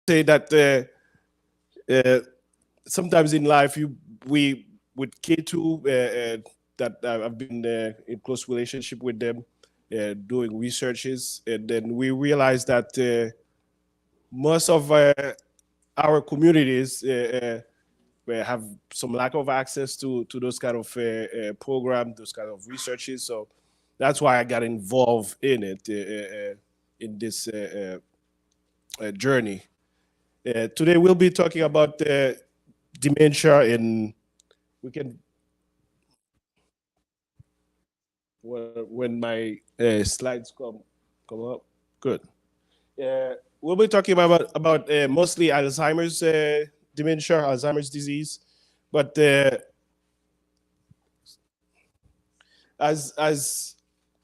say that sometimes in life we with K2 that I've been in close relationship with them, doing researches, and then we realized that most of our communities have some lack of access to those kind of programs, those kind of researches. So that's why I got involved in it, in this journey. Today we'll be talking about dementia, and we can when my slides come up. Good. We'll be talking about mostly Alzheimer's dementia, Alzheimer's disease, but as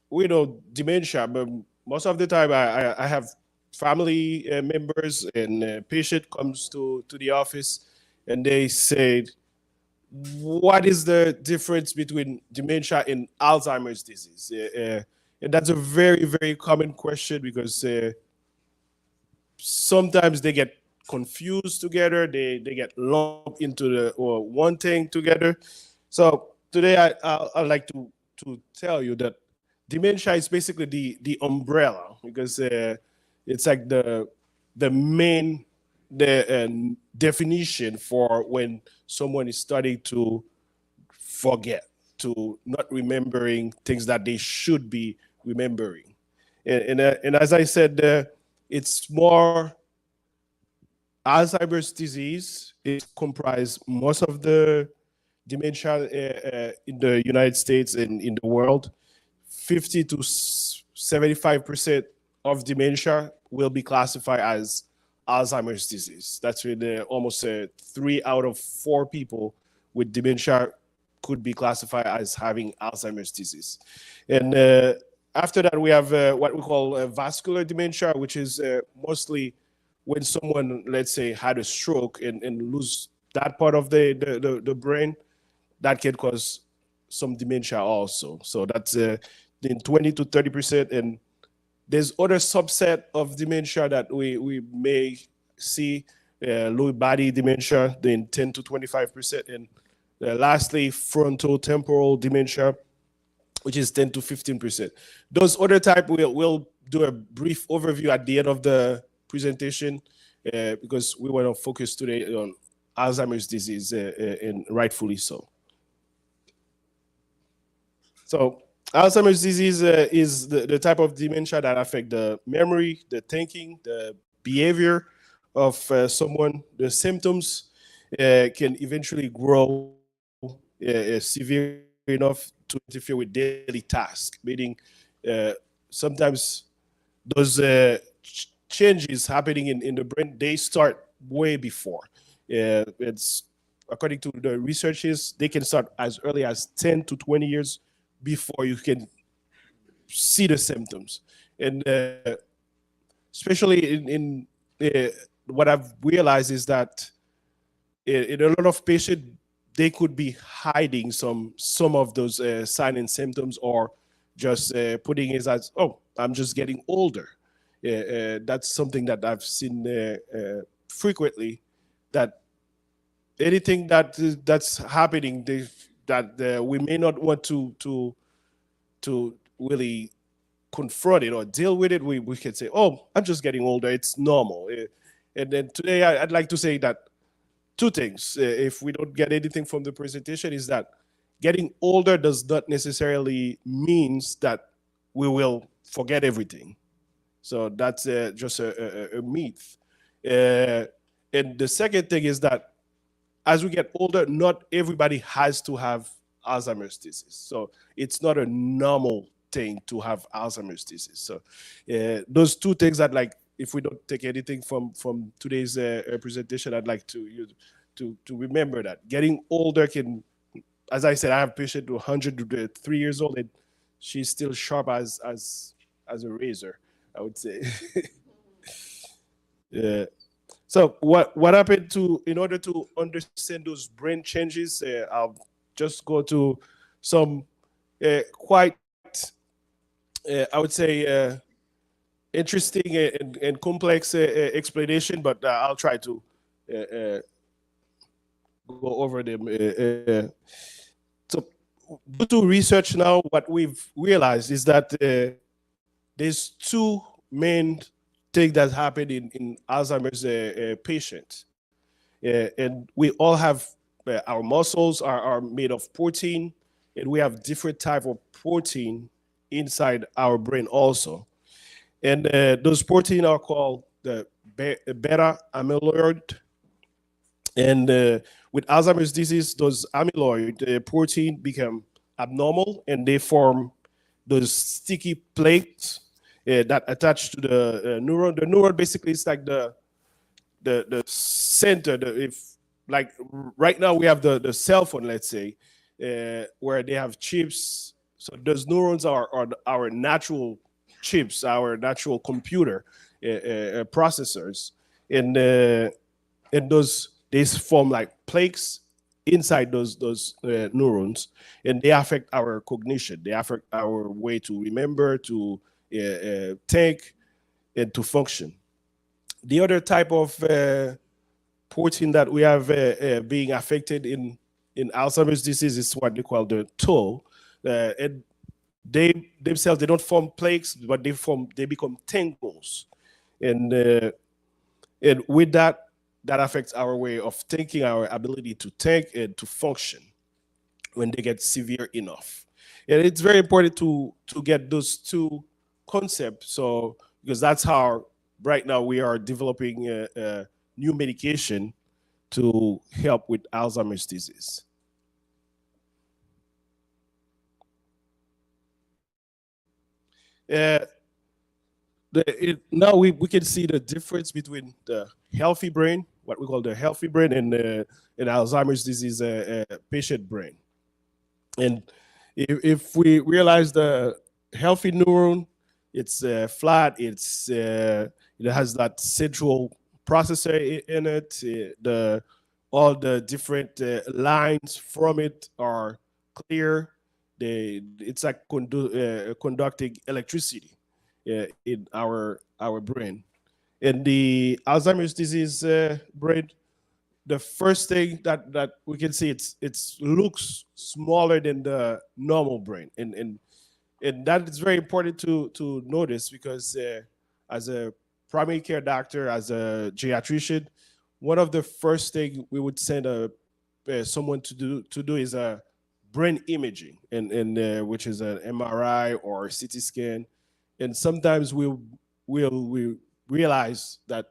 we know, dementia. But most of the time, I have family members and patient comes to the office, and they say, "What is the difference between dementia and Alzheimer's disease?" And that's a very common question because sometimes they get confused together. They get lumped into the or one thing together. So today I'd like to tell you that dementia is basically the umbrella because it's like the main the definition for when someone is starting to forget, to not remembering things that they should be remembering. And as I said, it's more Alzheimer's disease. It comprise most of the dementia in the United States and in the world. 50 to 75% of dementia will be classified as Alzheimer's disease. That's when almost 3 out of 4 people with dementia could be classified as having Alzheimer's disease. And after that, we have what we call vascular dementia, which is mostly when someone, let's say, had a stroke and lose that part of the brain, that can cause some dementia also. So that's in 20 to 30%. And there's other subset of dementia that we may see, Lewy body dementia, then 10 to 25%. And lastly, frontal temporal dementia, which is 10 to 15%. Those other type, we'll do a brief overview at the end of the presentation because we want to focus today on Alzheimer's disease, and rightfully so. So Alzheimer's disease is the type of dementia that affect the memory, the thinking, the behavior of someone. The symptoms can eventually grow severe enough to interfere with daily tasks, meaning sometimes those changes happening in the brain, they start way before. It's according to the researches, they can start as early as 10 to 20 years before you can see the symptoms. And especially in what I've realized is that in a lot of patients, they could be hiding some of those signs and symptoms, or just putting it as, oh, I'm just getting older. That's something that I've seen frequently, that anything that's happening, that we may not want to really confront it or deal with it, we can say, oh, I'm just getting older, it's normal. And then today I'd like to say that two things, if we don't get anything from the presentation, is that getting older does not necessarily means that we will forget everything. So that's just a myth. And the second thing is that as we get older, not everybody has to have Alzheimer's disease. So it's not a normal thing to have Alzheimer's disease. So those two things that, like, if we don't take anything from today's presentation, I'd like to remember that getting older can, as I said, I have a patient who 103 years old, and she's still sharp as a razor, I would say. Yeah. So what happened to, in order to understand those brain changes, I'll just go to some quite, I would say, interesting and complex explanation, but I'll try to uh, go over them. So, due to research now, what we've realized is that there's two main things that happen in Alzheimer's patients. And we all have our muscles are made of protein, and we have different type of protein inside our brain also. And those protein are called the beta amyloid. And with Alzheimer's disease, those amyloid protein become abnormal, and they form those sticky plates that attach to the neuron. The neuron basically is like the center. If like right now we have the cell phone, let's say, where they have chips. So those neurons are our natural chips, our natural computer processors, and those they form like plaques inside those neurons, and they affect our cognition. They affect our way to remember, to think, and to function. The other type of protein that we have being affected in Alzheimer's disease is what they call the tau. And they themselves they don't form plaques, but they become tangles, and with that that affects our way of thinking, our ability to think and to function when they get severe enough. And it's very important to get those two concepts. So because that's how right now we are developing a new medication to help with Alzheimer's disease. Uh, Now we can see the difference between the healthy brain, what we call the healthy brain, and Alzheimer's disease patient brain. And if we realize the healthy neuron, it's flat, it has that central processor in it. The all the different lines from it are clear. It's like conducting electricity in our brain. In the Alzheimer's disease brain, the first thing that we can see it's looks smaller than the normal brain, and that is very important to notice because as a primary care doctor, as a geriatrician, one of the first thing we would send someone to do is a brain imaging, and which is an MRI or CT scan, and sometimes we realize that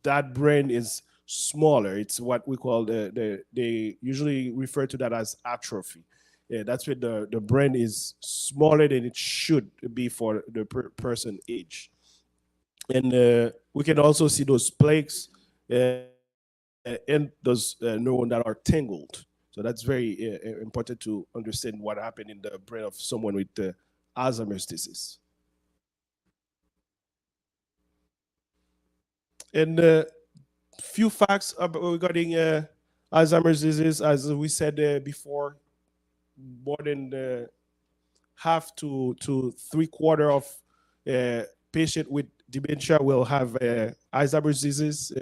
that brain is smaller. It's what we call they usually refer to that as atrophy. Yeah, that's when the brain is smaller than it should be for the person age. And we can also see those plaques in those neurons that are tangled. So that's very important to understand what happened in the brain of someone with Alzheimer's disease. And few facts regarding Alzheimer's disease, as we said before, more than half to three-quarter of uh, patient with dementia will have Alzheimer's disease.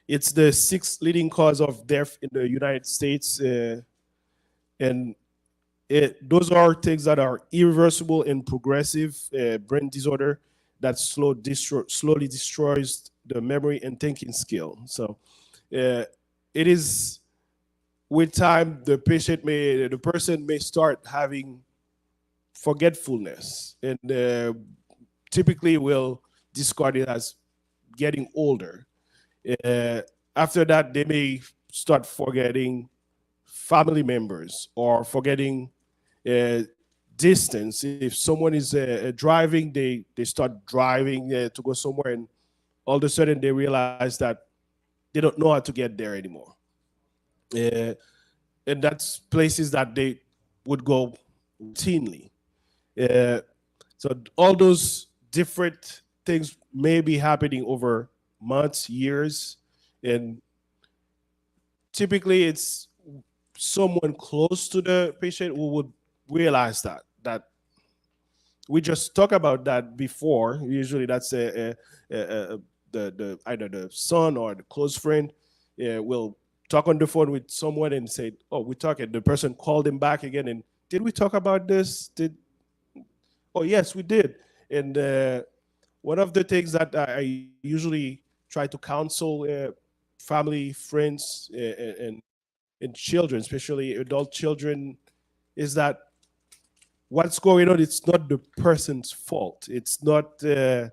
It's the sixth leading cause of death in the United States, and those are things that are irreversible and progressive brain disorder that slowly destroys the memory and thinking skill. So it is with time the person may start having forgetfulness, and typically will discard it as getting older. Uh, After that, they may start forgetting family members or forgetting uh, distance. If someone is driving, they start driving to go somewhere, and all of a sudden they realize that they don't know how to get there anymore. Uh, and that's places that they would go routinely. Uh, so all those different things may be happening over months, years, and typically it's someone close to the patient who would realize that we just talk about that before. Usually, that's the either the son or the close friend will talk on the phone with someone and say, "Oh, we talked." And the person called him back again and, "Did we talk about this? Did Oh, yes, we did." And one of the things that I usually try to counsel family, friends, and children, especially adult children, is that what's going on, it's not the person's fault. It's not the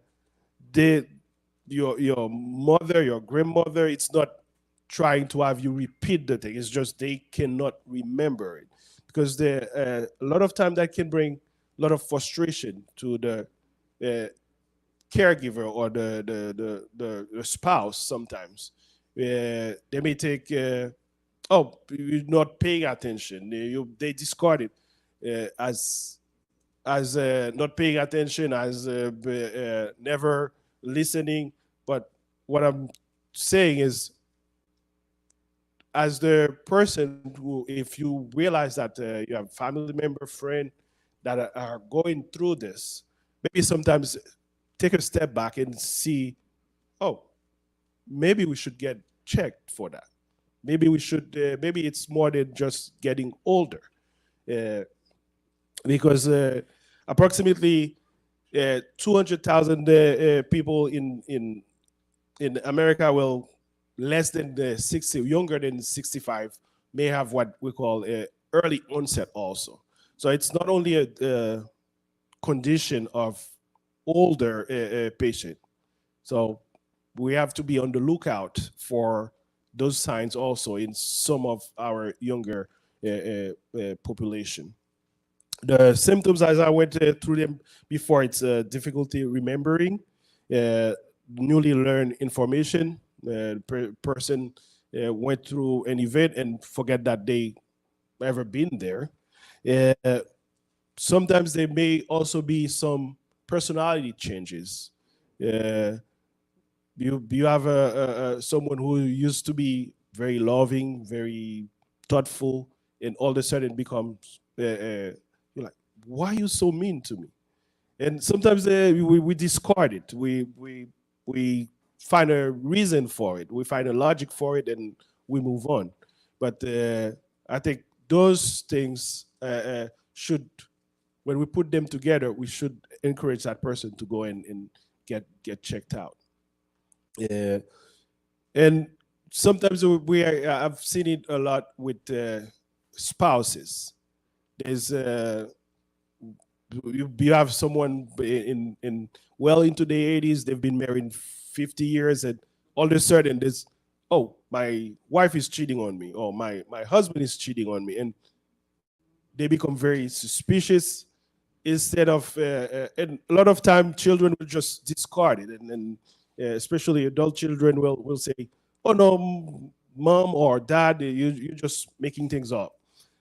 your mother, your grandmother. It's not trying to have you repeat the thing. It's just they cannot remember it, because a lot of time that can bring a lot of frustration to the uh, caregiver or the spouse. Sometimes they may take oh, you're not paying attention. They discard it as not paying attention, as never listening. But what I'm saying is, as the person who, if you realize that you have family member, friend that are going through this, maybe sometimes take a step back and see, oh, maybe we should get checked for that. Maybe we should. Maybe it's more than just getting older, uh, because approximately 200,000 people in America will less than 60, younger than 65, may have what we call early onset also. So it's not only a condition of older patient. So we have to be on the lookout for those signs also in some of our younger population. The symptoms, as I went through them before, it's difficulty remembering, newly learned information. Person went through an event and forget that they ever been there. Uh, Sometimes there may also be some personality changes. Uh, you have someone who used to be very loving, very thoughtful, and all of a sudden becomes you're like, why are you so mean to me? And sometimes we discard it. We find a reason for it. We find a logic for it, and we move on. But I think those things should, when we put them together, we should encourage that person to go and get checked out. Uh, and sometimes I've seen it a lot with spouses. There's you have someone in well into the 80s, they've been married 50 years, and all of a sudden there's, oh, my wife is cheating on me, or my husband is cheating on me, and they become very suspicious. Instead of and a lot of time children will just discard it, and especially adult children will say, oh no, mom or dad, you're just making things up.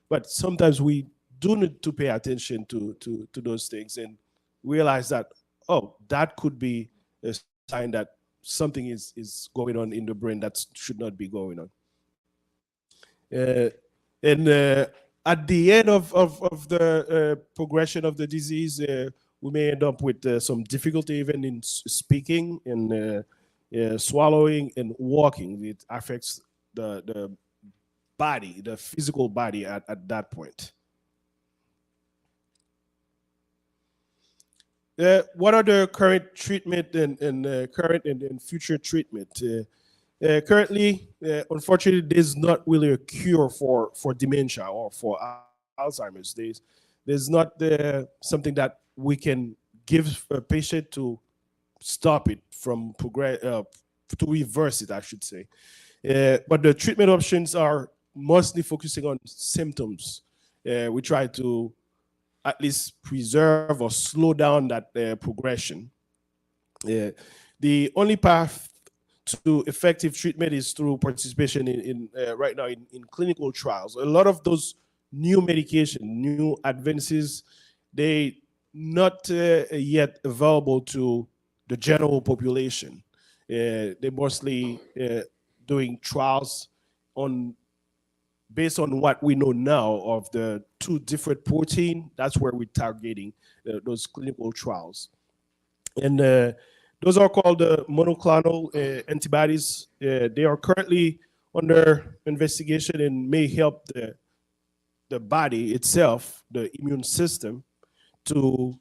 But sometimes we do need to pay attention to those things and realize that, oh, that could be a sign that something is going on in the brain that should not be going on. Uh, and at the end of the progression of the disease, we may end up with some difficulty even in speaking and swallowing and walking. It affects the body, the physical body at that point. What are the current treatment and current and future treatment? Currently, unfortunately, there's not really a cure for dementia or for Alzheimer's. There's not something that we can give a patient to stop it from progress, to reverse it, I should say. But the treatment options are mostly focusing on symptoms. We try to at least preserve or slow down that progression. Uh, the only path to effective treatment is through participation in right now in clinical trials. A lot of those new medication, new advances, they not yet available to the general population. They're mostly doing trials on based on what we know now of the two different protein, that's where we're targeting those clinical trials. And those are called monoclonal antibodies. They are currently under investigation and may help the body itself, the immune system, to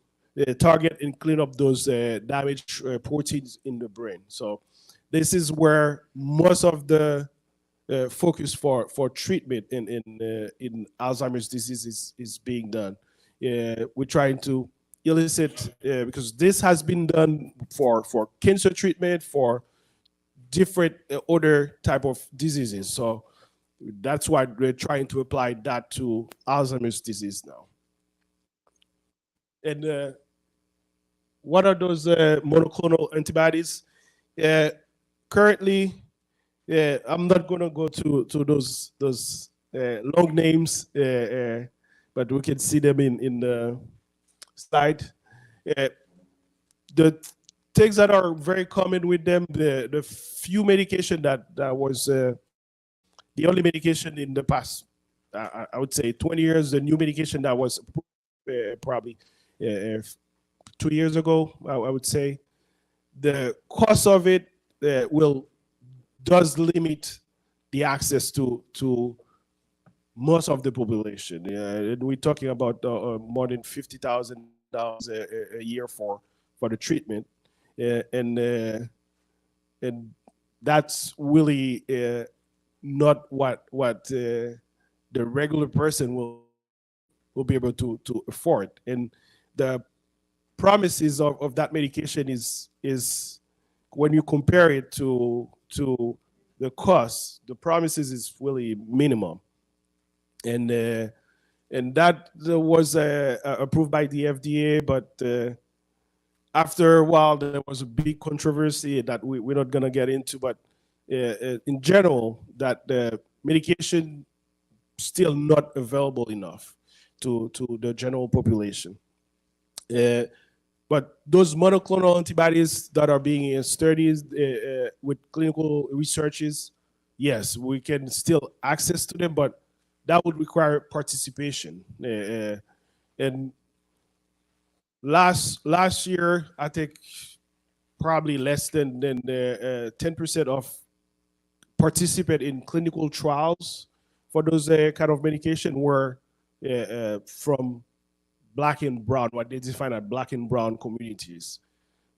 target and clean up those damaged proteins in the brain. So this is where most of the focus for treatment in Alzheimer's disease is being done. We're trying to elicit because this has been done for cancer treatment, for different other type of diseases. So that's why we're trying to apply that to Alzheimer's disease now. And what are those monoclonal antibodies? Currently, I'm not going to go to those long names, but we can see them in the slide. The things that are very common with them, the few medication that was the only medication in the past, I would say 20 years, the new medication that was probably 2 years ago, I would say. The cost of it does limit the access to most of the population. And we're talking about more than $50,000 a year for the treatment, and that's really not what the regular person will be able to afford. And the promises of that medication is when you compare it to the cost, the promises is really minimum. And that was approved by the FDA, but after a while there was a big controversy that we're not going to get into, but in general, that the medication still not available enough to the general population. But those monoclonal antibodies that are being studied with clinical researches, yes, we can still access to them, but that would require participation. And last year, I think probably less than 10% of participants in clinical trials for those kind of medication were from Black and brown, what they define as Black and brown communities.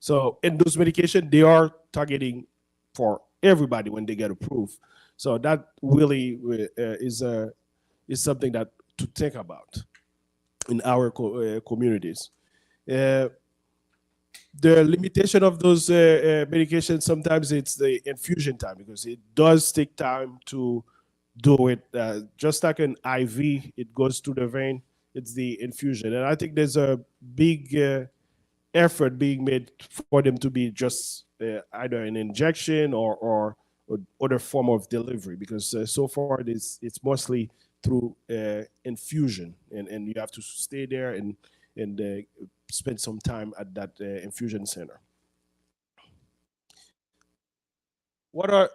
So, in those medications, they are targeting for everybody when they get approved. So that really is something that to think about in our communities. The limitation of those medications, sometimes it's the infusion time, because it does take time to do it. Just like an IV, it goes to the vein. It's the infusion. And I think there's a big effort being made for them to be just either an injection or other form of delivery, because so far it's mostly through infusion, and you have to stay there and spend some time at that infusion center.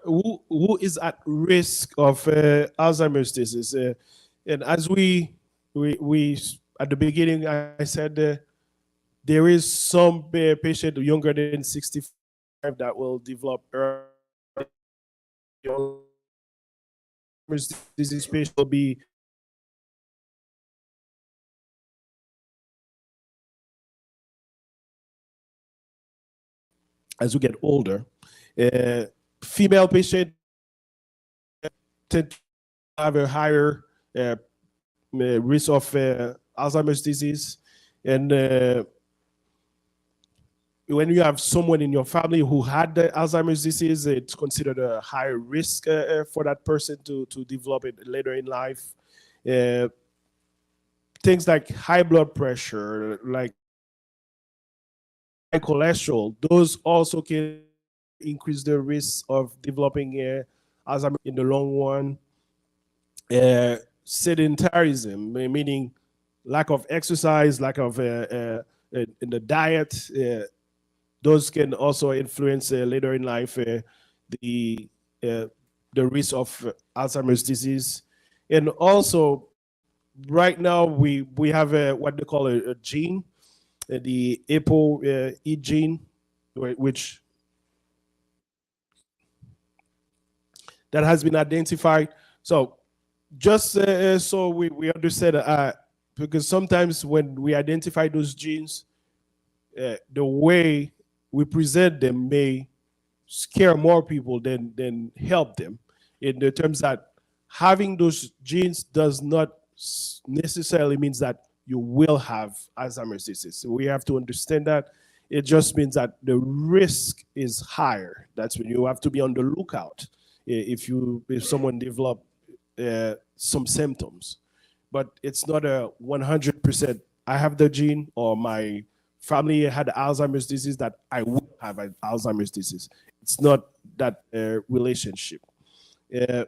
Who is at risk of Alzheimer's disease? And as we at the beginning, I said there is some patient younger than 65 that will develop early. Alzheimer's disease patient will be as we get older. Female patient tend to have a higher risk of Alzheimer's disease. And when you have someone in your family who had the Alzheimer's disease, it's considered a higher risk for that person to develop it later in life. Things like high blood pressure, like high cholesterol, those also can increase the risk of developing Alzheimer's in the long run. Sedentarism, meaning lack of exercise, lack of in the diet, those can also influence later in life the risk of Alzheimer's disease. And also, right now we have what they call a gene, the ApoE gene, which that has been identified. So just so we understand, because sometimes when we identify those genes, the way we present them may scare more people than help them, in the terms that having those genes does not necessarily means that you will have Alzheimer's disease. So we have to understand that it just means that the risk is higher. That's when you have to be on the lookout if someone develop some symptoms. But it's not a 100%. I have the gene, or my family had Alzheimer's disease, that I will have an Alzheimer's disease. It's not that relationship. Uh,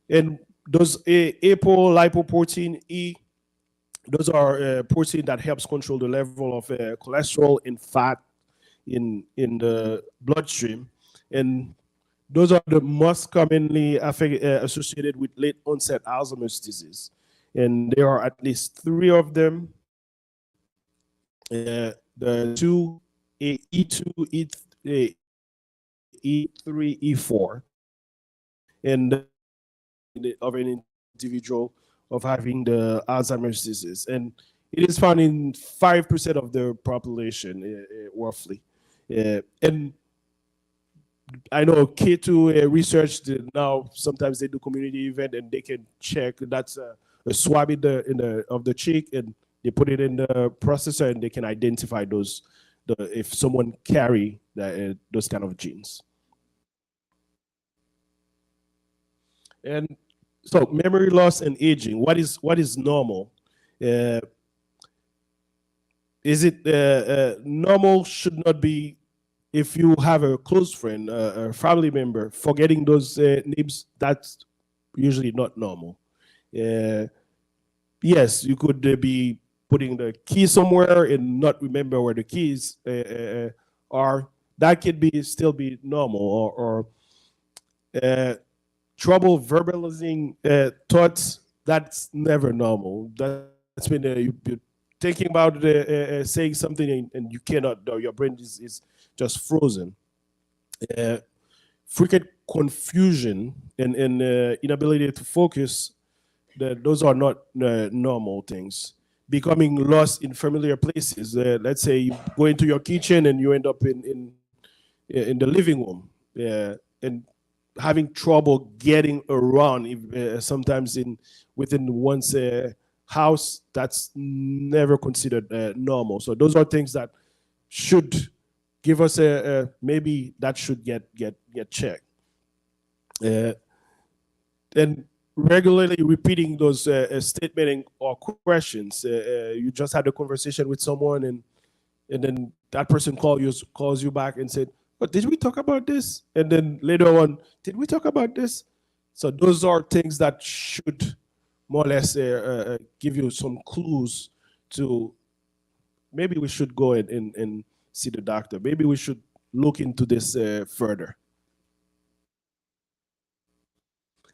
and those apolipoprotein E, those are protein that helps control the level of cholesterol and fat in the bloodstream, and those are the most commonly associated with late onset Alzheimer's disease, and there are at least three of them. The two, E2, E3, E4, and of an individual of having the Alzheimer's disease. And it is found in 5% of the population, roughly. And I know K2 research now, sometimes they do community event and they can check. That's a swab of the cheek, and they put it in the processor, and they can identify if someone carry those kind of genes. And so memory loss and aging, what is normal? Is it normal? Should not be, if you have a close friend, a family member, forgetting those names. That's usually not normal. Yes, you could be putting the key somewhere and not remember where the keys are. That could still be normal, or trouble verbalizing thoughts. That's never normal. That's when you're thinking about saying something and you cannot. Your brain is just frozen. Frequent confusion and inability to focus. Those are not normal things. Becoming lost in familiar places. Let's say you go into your kitchen and you end up in the living room, and having trouble getting around. Sometimes within one's house, that's never considered normal. So those are things that should give us maybe that should get checked. And regularly repeating those statements or questions. You just had a conversation with someone, and then that person calls you back and said, "But did we talk about this?" And then later on, "Did we talk about this?" So those are things that should more or less give you some clues to maybe we should go and see the doctor. Maybe we should look into this further.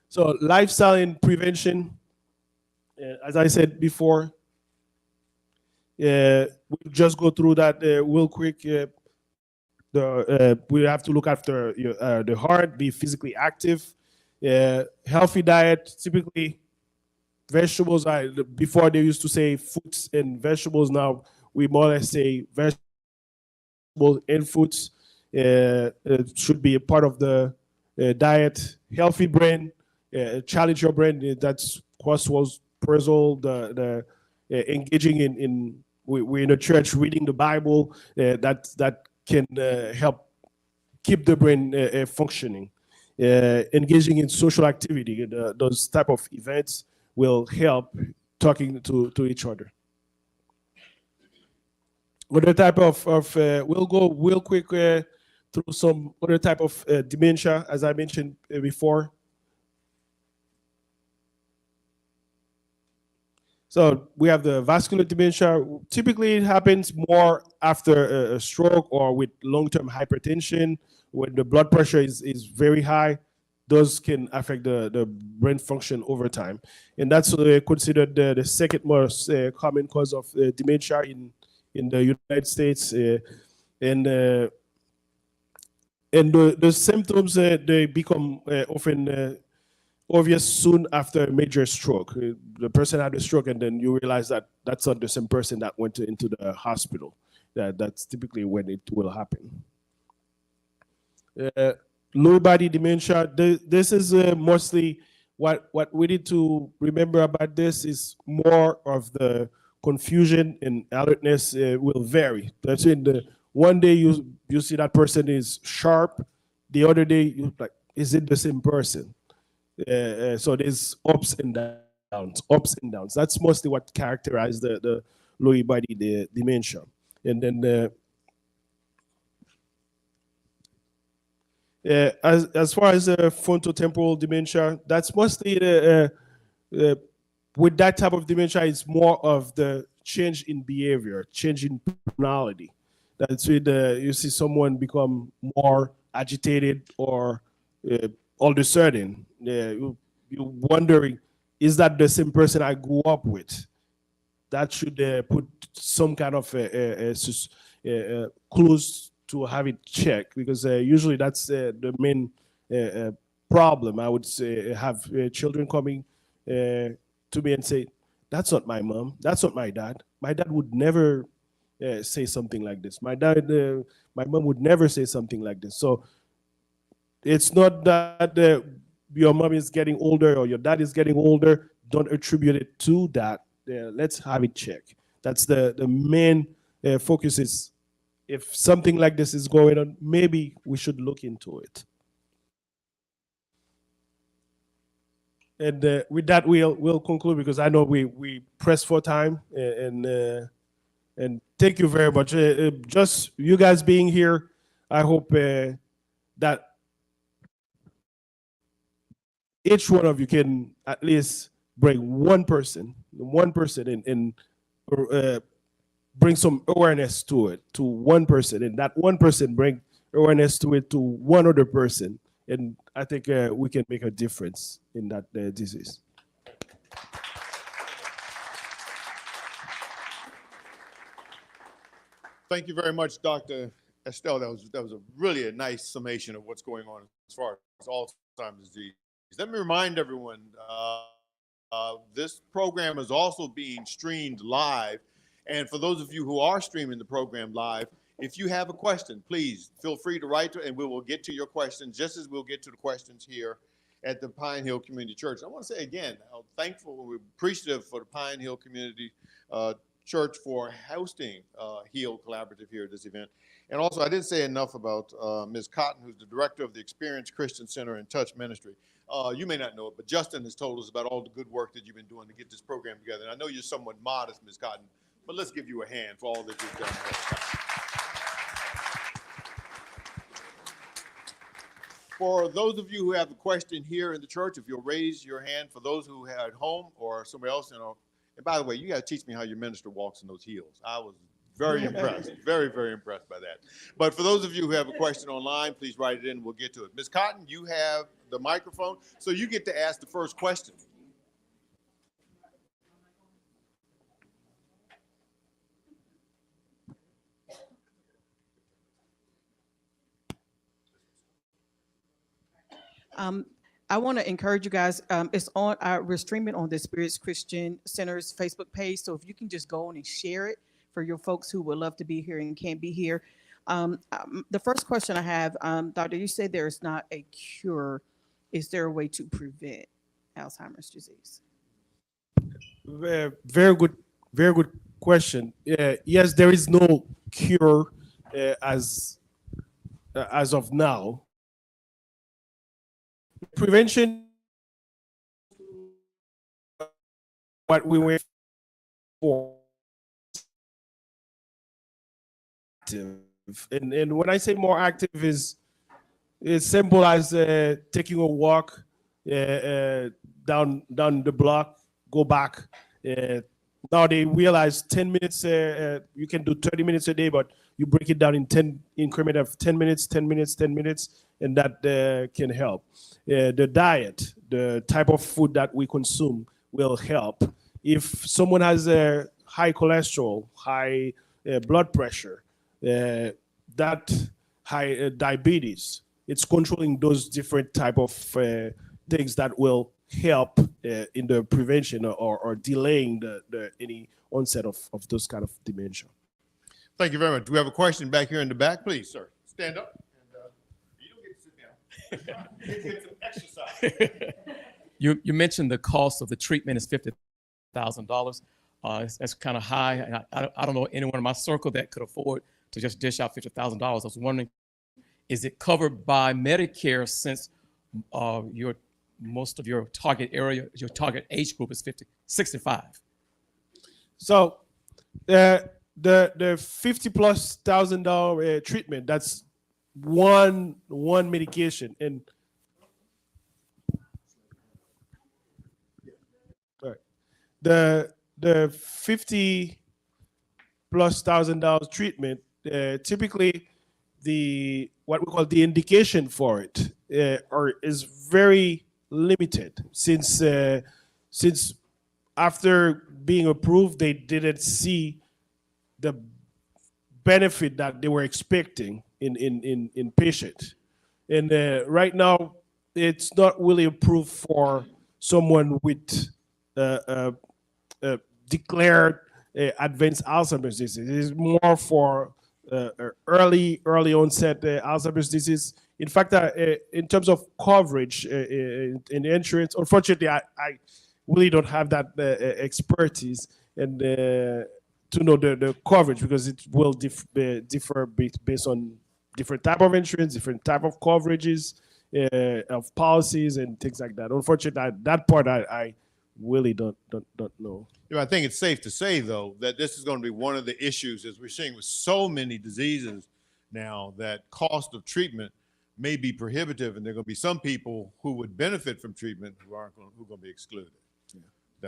So lifestyle and prevention, as I said before, we'll just go through that real quick. We have to look after the heart, be physically active, healthy diet. Typically, vegetables. Before they used to say fruits and vegetables. Now we more or less say vegetables and fruits should be a part of the diet. Healthy brain. Challenge your brain. That's Crosswell's puzzle. The engaging in we're in a church reading the Bible. That can help keep the brain functioning. Engaging in social activity. Those type of events will help talking to each other. Other type of we'll go real quick through some other type of dementia, as I mentioned before. So we have the vascular dementia. Typically, it happens more after a stroke or with long-term hypertension, when the blood pressure is very high. those can affect the brain function over time. And that's considered the second most common cause of dementia in the United States. And the symptoms, they become often obvious soon after a major stroke. The person had a stroke, and then you realize that that's not the same person that went into the hospital. That's typically when it will happen. Lewy body dementia, this is mostly what we need to remember about this is more of the confusion and alertness will vary. That's in the one day you see that person is sharp, the other day you like, is it the same person? So there's ups and downs, ups and downs. That's mostly what characterizes the Lewy body dementia. And then as far as frontotemporal dementia, that's mostly with that type of dementia, it's more of the change in behavior, change in personality. That's when you see someone become more agitated, or all of a sudden you're wondering, is that the same person I grew up with? That should put some kind of clues to have it checked, because usually that's the main problem. I would say have children coming to me and say, that's not my mom, that's not my dad. My dad would never say something like this. My mom would never say something like this. So it's not that your mom is getting older or your dad is getting older. Don't attribute it to that. Let's have it checked. That's the main focus is, if something like this is going on, maybe we should look into it. And with that, we'll conclude, because I know we press for time, and thank you very much. Just you guys being here, I hope that each one of you can at least bring one person and bring some awareness to it, to one person, and that one person bring awareness to it to one other person. And I think we can make a difference in that disease. Thank you very much, Dr. Estelle. That was really a nice summation of what's going on as far as Alzheimer's disease. Let me remind everyone, this program is also being streamed live. And for those of you who are streaming the program live, if you have a question, please feel free to write to, and we will get to your questions, just as we'll get to the questions here at the Pine Hill Community Church. I want to say again, how thankful, we're appreciative for the Pine Hill Community Church for hosting HEAL Collaborative here at this event. And also, I didn't say enough about Ms. Cotton, who's the director of the Experience Christian Center and Touch Ministry. You may not know it, but Justin has told us about all the good work that you've been doing to get this program together. And I know you're somewhat modest, Ms. Cotton, but let's give you a hand for all that you've done. For those of you who have a question here in the church, if you'll raise your hand. For those who are at home or somewhere else, and by the way, you got to teach me how your minister walks in those heels. I was very impressed, very, very impressed by that. But for those of you who have a question online, please write it in. We'll get to it. Ms. Cotton, you have the microphone, so you get to ask the first question. I want to encourage you guys. It's on. We're streaming on the Spirits Christian Center's Facebook page. So if you can just go on and share it for your folks who would love to be here and can't be here. The first question I have, Doctor, you said there is not a cure. Is there a way to prevent Alzheimer's disease? Very good question. Yes, there is no cure as of now. Prevention, what we went for, active. And when I say more active, is it's simple as taking a walk down the block, go back, now they realize 10 minutes, you can do 30 minutes a day, but you break it down in 10 increment of 10 minutes, 10 minutes, 10 minutes, and that can help. The diet, the type of food that we consume will help. If someone has a high cholesterol, high blood pressure, that high diabetes, it's controlling those different type of things that will help in the prevention or delaying the any onset of those kind of dementia. Thank you very much. We have a question back here in the back. Please, sir, stand up. And, you don't get to sit down. You get some exercise. You mentioned the cost of the treatment is $50,000. That's kind of high. And I don't know anyone in my circle that could afford to just dish out $50,000. I was wondering, is it covered by Medicare since most of your target area, your target age group is 65? So the $50,000+ treatment, that's one medication. And the $50,000+ treatment, typically what we call the indication for it is very limited, since after being approved they didn't see the benefit that they were expecting in patients. And right now it's not really approved for someone with declared advanced Alzheimer's disease. It is more for early onset Alzheimer's disease. In fact, in terms of coverage in insurance, unfortunately, I really don't have that expertise and to know the coverage, because it will differ based on different type of insurance, different type of coverages of policies and things like that. Unfortunately, that part I really don't know. I think it's safe to say, though, that this is going to be one of the issues, as we're seeing with so many diseases now, that cost of treatment may be prohibitive, and there are going to be some people who would benefit from treatment who are going to be excluded.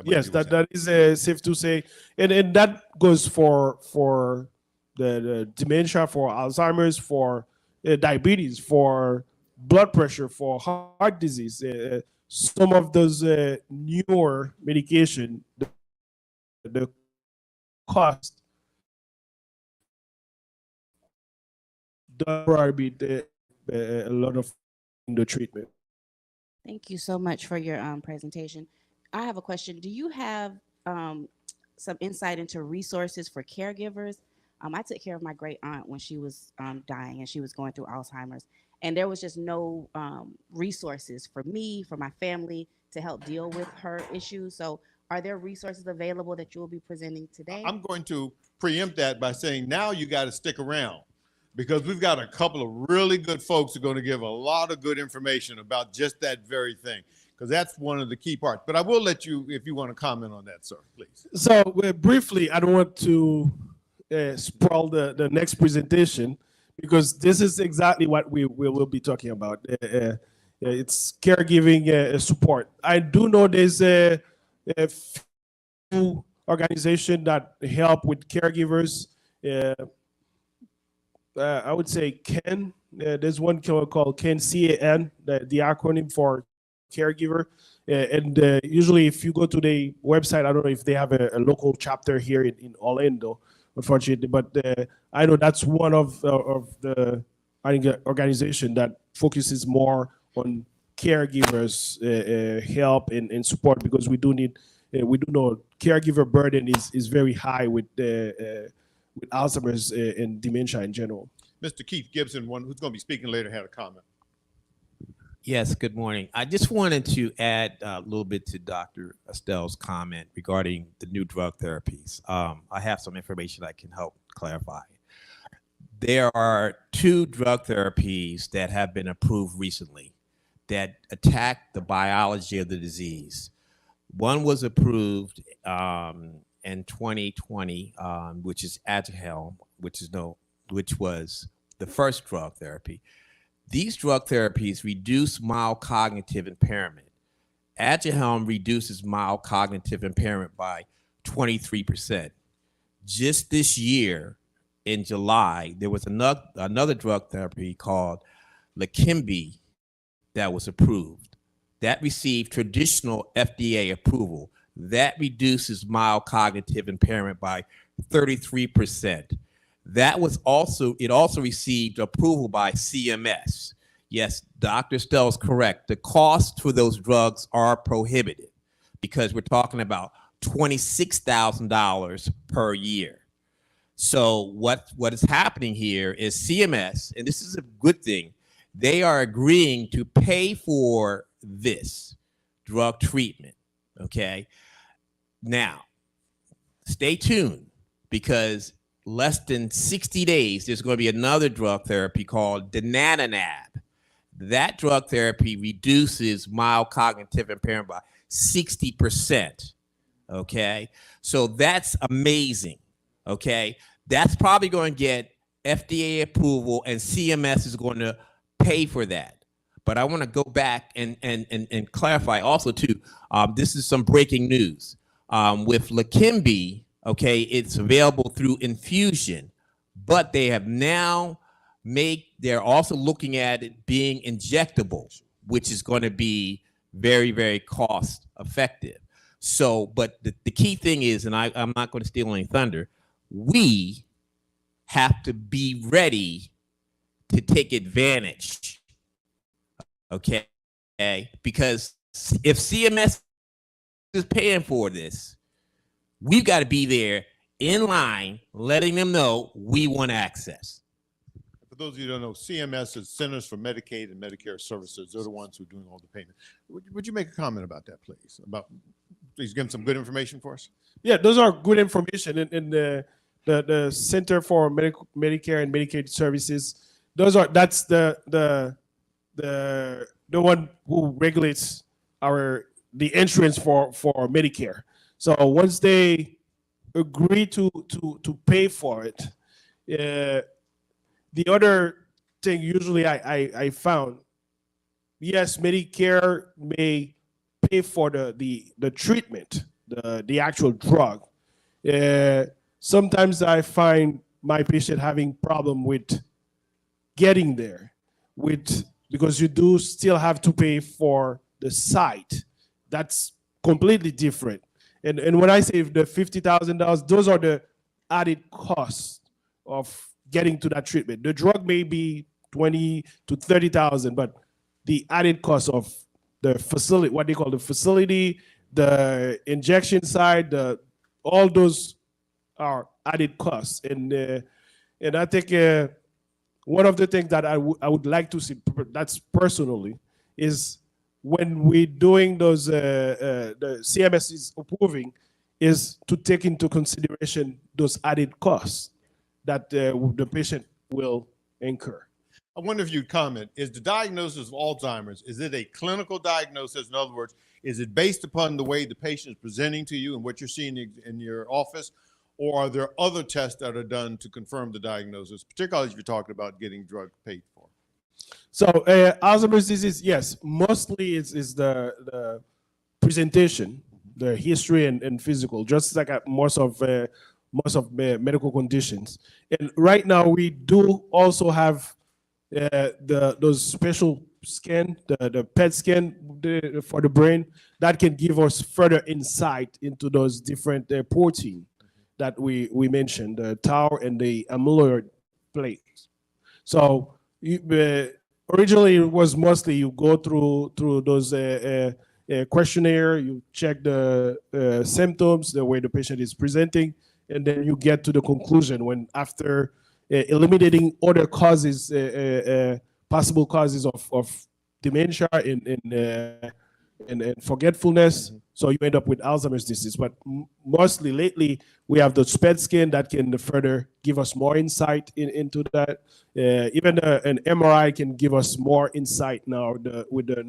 Yes, that is safe to say, and that goes for the dementia, for Alzheimer's, for diabetes, for blood pressure, for heart disease. Some of those newer medication, the cost does prohibit a lot of the treatment. Thank you so much for your presentation. I have a question. Do you have some insight into resources for caregivers? I took care of my great aunt when she was dying and she was going through Alzheimer's, and there was just no resources for me, for my family, to help deal with her issues. So are there resources available that you will be presenting today? I'm going to preempt that by saying now you got to stick around, because we've got a couple of really good folks who are going to give a lot of good information about just that very thing, because that's one of the key parts. But I will let you, if you want to comment on that, sir, please. So briefly, I don't want to spoil the next presentation, because this is exactly what we will be talking about. It's caregiving support. I do know there's a few organizations that help with caregivers. I would say CAN. There's one called CAN, CAN, the acronym for caregiver. And usually if you go to the website, I don't know if they have a local chapter here in Orlando, unfortunately, but I know that's one of the organization that focuses more on caregivers help and support, because we do know caregiver burden is very high with Alzheimer's and dementia in general. Mr. Keith Gibson, one who's going to be speaking later, had a comment. Yes, good morning. I just wanted to add a little bit to Dr. Estelle's comment regarding the new drug therapies. I have some information I can help clarify. There are 2 drug therapies that have been approved recently that attack the biology of the disease. One was approved in 2020, which is Alhzheimer, which was the first drug therapy. These drug therapies reduce mild cognitive impairment. Alhzheimer reduces mild cognitive impairment by 23%. Just this year in July, there was another drug therapy called Leqembi that was approved. That received traditional FDA approval. That reduces mild cognitive impairment by 33%. It also received approval by CMS. Yes, Dr. Stell's correct. The costs for those drugs are prohibitive because we're talking about $26,000 per year. So what is happening here is CMS, and this is a good thing, they are agreeing to pay for this drug treatment, okay? Now, stay tuned because less than 60 days, there's going to be another drug therapy called donanemab. That drug therapy reduces mild cognitive impairment by 60%, okay? So that's amazing, okay? That's probably going to get FDA approval and CMS is going to pay for that. But I want to go back and clarify also too, this is some breaking news. With Leqembi, okay, it's available through infusion, but they have now they're also looking at it being injectable, which is going to be very, very cost effective. So, but the key thing is, and I'm not going to steal any thunder, we have to be ready to take advantage, okay? Because if CMS is paying for this, we've got to be there in line, letting them know we want access. For those of you who don't know, CMS is Centers for Medicaid and Medicare Services. They're the ones who are doing all the payment. Would you make a comment about that, please? Please give them some good information for us. Yeah, those are good information. In the Center for Medicare and Medicaid Services, that's the one who regulates the insurance for Medicare. So once they agree to pay for it, the other thing usually I found, yes, Medicare may pay for the treatment, the actual drug. Sometimes I find my patient having problem with getting there, because you do still have to pay for the site. That's completely different. And when I say the $50,000, those are the added costs of getting to that treatment. The drug may be 20 to 30,000, but the added cost of the facility, what they call the facility, the injection side, all those are added costs. And I think one of the things that I would like to see, that's personally, is when we're doing those, the CMS is approving, is to take into consideration those added costs that the patient will incur. I wonder if you'd comment, is the diagnosis of Alzheimer's, is it a clinical diagnosis? In other words, is it based upon the way the patient is presenting to you and what you're seeing in your office? Or are there other tests that are done to confirm the diagnosis, particularly if you're talking about getting drug paid for? So Alzheimer's disease, yes, mostly is the presentation, the history and physical, just like most of medical conditions. And right now we do also have those special scan, the PET scan for the brain that can give us further insight into those different proteins that we mentioned, the tau and the amyloid plaques. So originally it was mostly you go through those questionnaire, you check the symptoms, the way the patient is presenting, and then you get to the conclusion when after eliminating other causes, possible causes of dementia and forgetfulness. So you end up with Alzheimer's disease. But mostly lately, we have the PET scan that can further give us more insight into that. Even an MRI can give us more insight now with the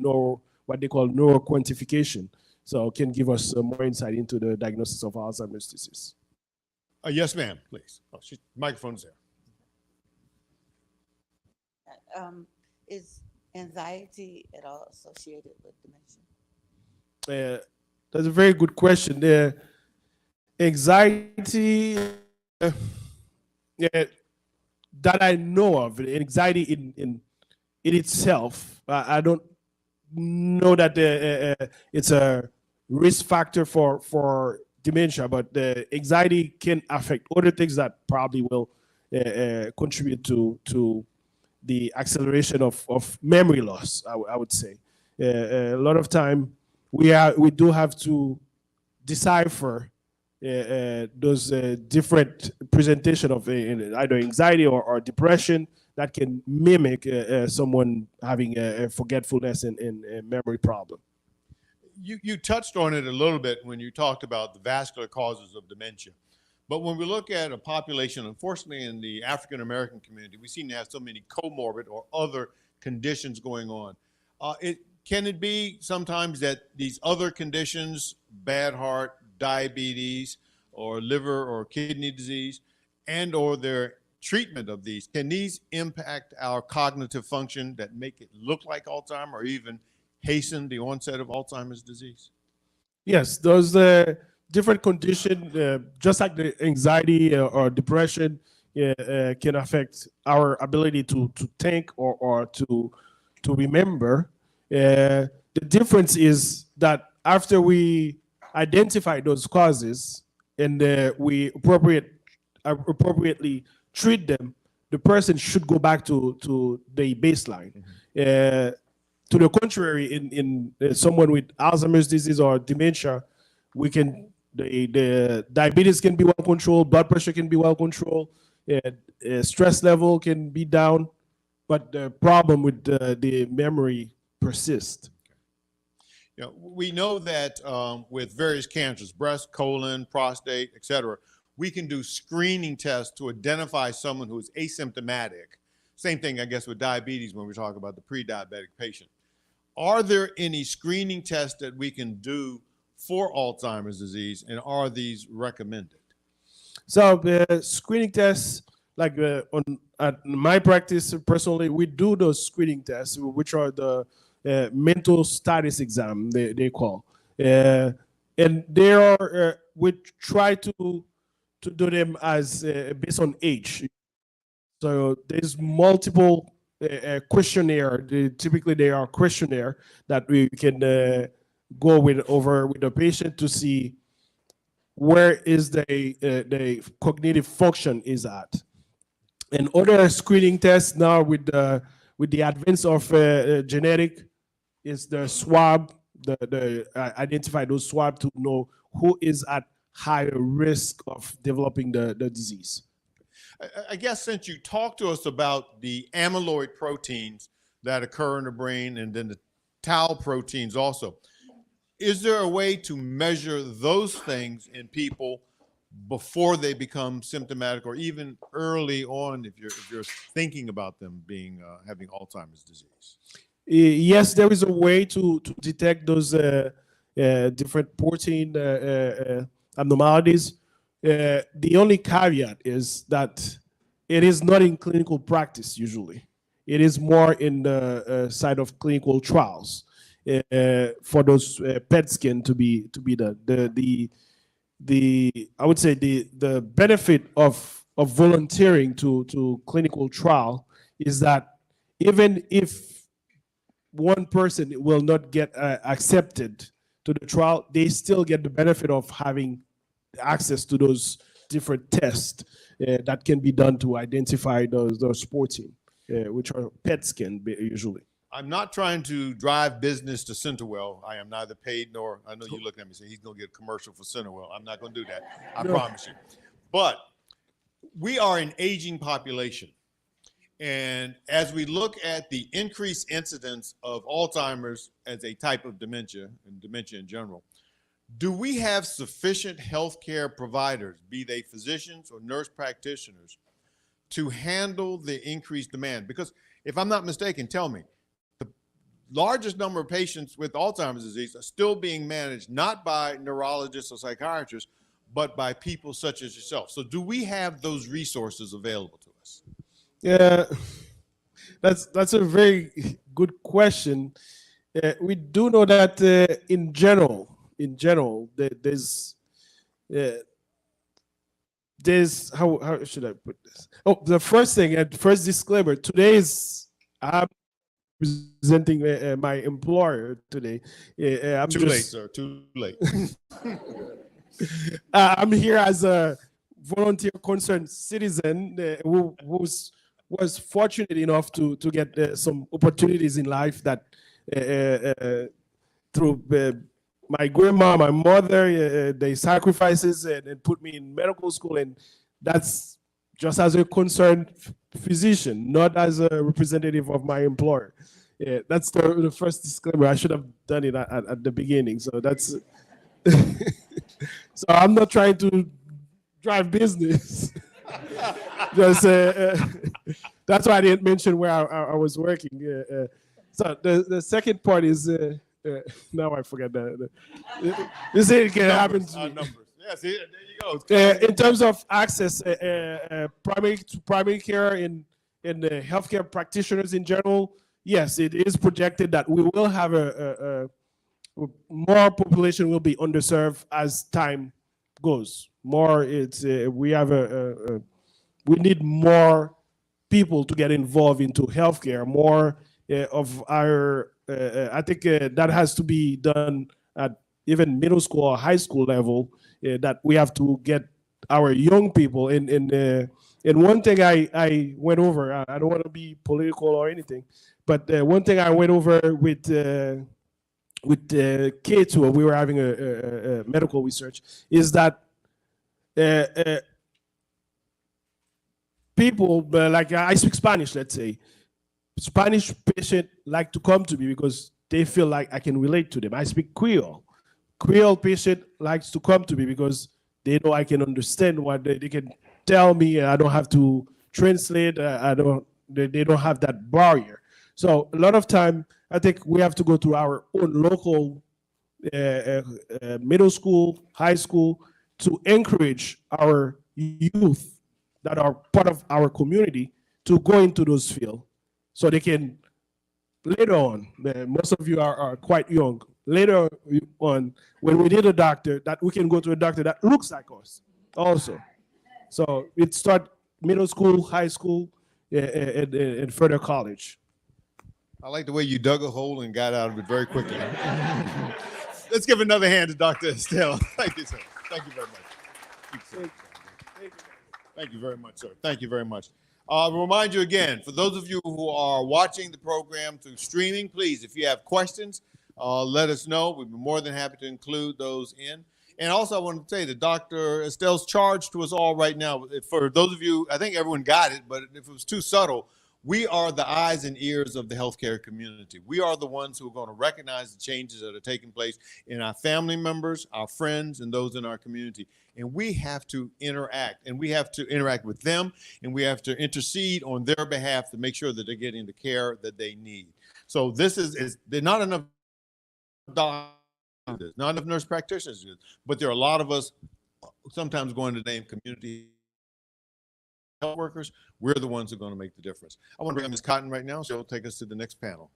what they call neuroquantification. So it can give us more insight into the diagnosis of Alzheimer's disease. Yes, ma'am, please. Oh, microphone's there. Is anxiety at all associated with dementia? That's a very good question. Anxiety, yeah, that I know of, anxiety in itself, I don't know that it's a risk factor for dementia, but the anxiety can affect other things that probably will contribute to the acceleration of memory loss. I would say a lot of time we do have to decipher those different presentation of either anxiety or depression that can mimic someone having a forgetfulness and a memory problem. You touched on it a little bit when you talked about the vascular causes of dementia. But when we look at a population, unfortunately, in the African American community, we seem to have so many comorbid or other conditions going on. Can it be sometimes that these other conditions, bad heart, diabetes, or liver or kidney disease, and or their treatment of these, can these impact our cognitive function that make it look like Alzheimer or even hasten the onset of Alzheimer's disease? Yes, those different condition, just like the anxiety or depression, can affect our ability to think or to remember. The difference is that after we identify those causes and we appropriately treat them, the person should go back to the baseline. To the contrary, in someone with Alzheimer's disease or dementia, we can the diabetes can be well controlled, blood pressure can be well controlled, stress level can be down, but the problem with the memory persists. You know, we know that with various cancers, breast, colon, prostate, et cetera, we can do screening tests to identify someone who is asymptomatic. Same thing, I guess, with diabetes when we talk about the pre-diabetic patient. Are there any screening tests that we can do for Alzheimer's disease, and are these recommended? So screening tests, like at my practice personally, we do those screening tests, which are the mental status exam they call, and they are we try to do them as based on age. So there's multiple questionnaire. Typically, they are questionnaire that we can go over with the patient to see where is the cognitive function is at. And other screening tests now with the advance of genetic is the swab, the identify those swab to know who is at higher risk of developing the disease. I guess since you talked to us about the amyloid proteins that occur in the brain and then the tau proteins also, is there a way to measure those things in people before they become symptomatic or even early on if you're thinking about them being having Alzheimer's disease? Yes, there is a way to detect those different protein abnormalities. The only caveat is that it is not in clinical practice usually. It is more in the side of clinical trials for those PET scan to be done. The I would say the benefit of volunteering to clinical trial is that even if one person will not get accepted to the trial, they still get the benefit of having access to those different tests that can be done to identify those protein, which are PET scan usually. I'm not trying to drive business to Centerwell. I am neither paid nor, I know you look at me and say he's going to get a commercial for Centerwell. I'm not going to do that. I promise you. But we are an aging population. And as we look at the increased incidence of Alzheimer's as a type of dementia and dementia in general, do we have sufficient healthcare providers, be they physicians or nurse practitioners, to handle the increased demand? Because if I'm not mistaken, tell me, the largest number of patients with Alzheimer's disease are still being managed not by neurologists or psychiatrists, but by people such as yourself. So do we have those resources available to us? Yeah, that's a very good question. We do know that in general, there's there's how should I put this? Oh, the first thing and first disclaimer. Today is I'm presenting my employer today. I'm Too late, just sir. Too late. I'm here as a volunteer concerned citizen was fortunate enough to get some opportunities in life that through my grandma, my mother, they sacrifices and put me in medical school, and that's just as a concerned physician, not as a representative of my employer. Yeah, that's the first disclaimer. I should have done it at the beginning. So that's so I'm not trying to drive business. Just that's why I didn't mention where I was working. So the second part is now I forgot that. You see, it can happen to me. Numbers. Yeah, see, there you go. In terms of access, primary care in the healthcare practitioners in general, yes, it is projected that we will have a more population will be underserved as time goes. More, it's we have we need more people to get involved into healthcare. More of our, I think that has to be done at even middle school or high school level. That we have to get our young people in. And one thing I went over, I don't want to be political or anything, but one thing I went over with kids who we were having a medical research is that uh, uh, people like I speak Spanish, let's say, Spanish patient like to come to me because they feel like I can relate to them. I speak Creole. Creole patient likes to come to me because they know I can understand what they can tell me, and I don't have to translate. I don't. They don't have that barrier. So a lot of time, I think we have to go to our own local middle school, high school, to encourage our youth that are part of our community to go into those fields so they can later on, most of you are quite young, later on, when we need a doctor, that we can go to a doctor that looks like us also. So it start middle school, high school, and further college. I like the way you dug a hole and got out of it very quickly. Let's give another hand to Dr. Estelle. Thank you, sir. Thank you very much. Thank you very much, sir. Thank you very much. Remind you again, for those of you who are watching the program through streaming, please, if you have questions, let us know. We'd be more than happy to include those in. And also, I want to say that Dr. Estelle's charge to us all right now, for those of you, I think everyone got it, but if it was too subtle, we are the eyes and ears of the healthcare community. We are the ones who are going to recognize the changes that are taking place in our family members, our friends, and those in our community. And we have to interact, and we have to interact with them, and we have to intercede on their behalf to make sure that they're getting the care that they need. So this is there's not enough doctors, not enough nurse practitioners, but there are a lot of us sometimes going to name community health workers. We're the ones who are going to make the difference. I want to bring up Ms. Cotton right now. She'll take us to the next panel.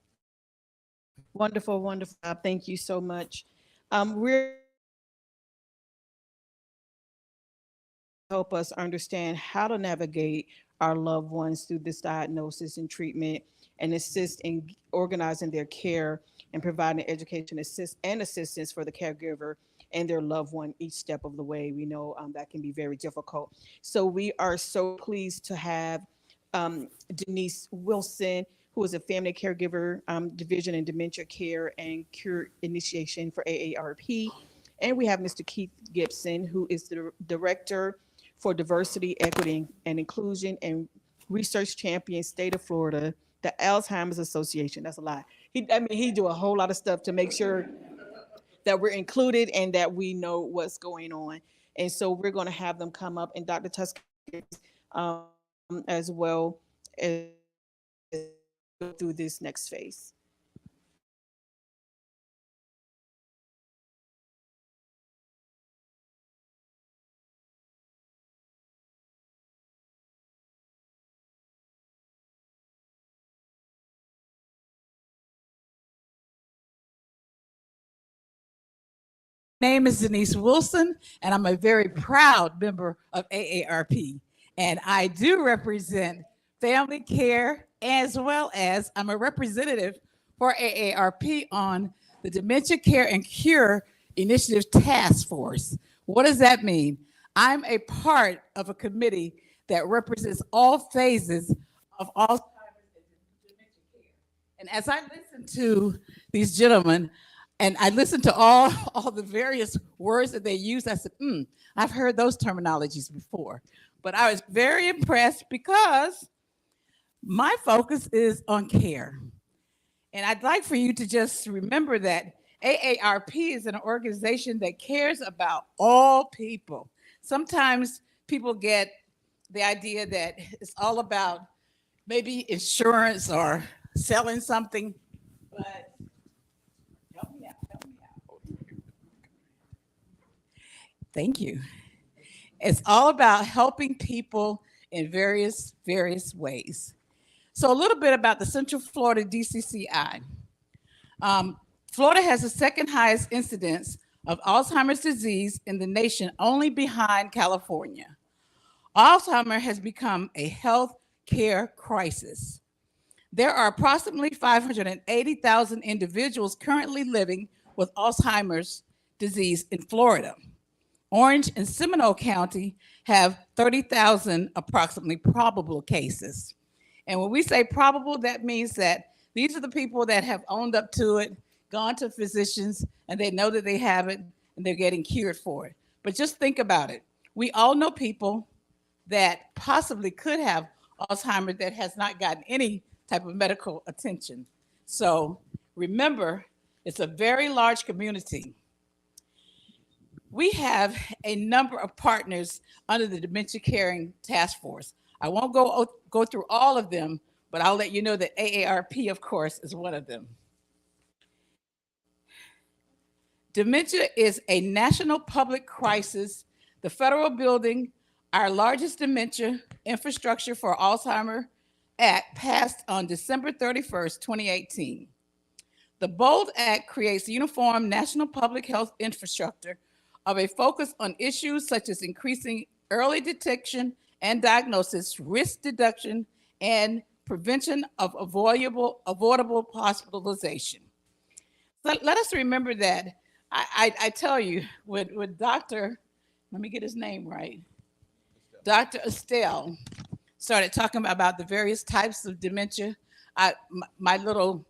Wonderful, wonderful. Thank you so much. We're help us understand how to navigate our loved ones through this diagnosis and treatment and assist in organizing their care and providing education assistance for the caregiver and their loved one each step of the way. We know that can be very difficult. So we are so pleased to have Denise Wilson, who is a family caregiver division in dementia care and cure initiation for AARP. And we have Mr. Keith Gibson, who is the director for diversity, equity, and inclusion and research champion, state of Florida, the Alzheimer's Association. That's a lot. He do a whole lot of stuff to make sure that we're included and that we know what's going on. And so we're going to have them come up, and Dr. Tusker um, as well as go through this next phase. name is Denise Wilson, and I'm a very proud member of AARP. And I do represent family care, as well as I'm a representative for AARP on the Dementia Care and Cure Initiative Task Force. What does that mean? I'm a part of a committee that represents all phases of Alzheimer's and dementia care. And as I listen to these gentlemen, and I listened to all the various words that they use, I said, I've heard those terminologies before. But I was very impressed because my focus is on care. And I'd like for you to just remember that AARP is an organization that cares about all people. Sometimes people get the idea that it's all about maybe insurance or selling something, but help me out, help me out. Thank you. It's all about helping people in various ways. So a little bit about the Central Florida DCCI. Florida has the second highest incidence of Alzheimer's disease in the nation, only behind California. Alzheimer has become a health care crisis. There are approximately 580,000 individuals currently living with Alzheimer's disease in Florida. Orange and Seminole County have 30,000 approximately probable cases. And when we say probable, that means that these are the people that have owned up to it, gone to physicians, and they know that they have it, and they're getting cured for it. But just think about it. We all know people that possibly could have Alzheimer's that has not gotten any type of medical attention. So remember, it's a very large community. We have a number of partners under the Dementia Caring Task Force. I won't go through all of them, but I'll let you know that AARP, of course, is one of them. Dementia is a national public crisis. The federal building, our largest dementia infrastructure for Alzheimer Act, passed on December 31st, 2018. The BOLD Act creates uniform national public health infrastructure of a focus on issues such as increasing early detection and diagnosis, risk reduction, and prevention of avoidable hospitalization. Let us remember that. I tell you, with Dr., let me get his name right, Dr. Estelle started talking about the various types of dementia, my little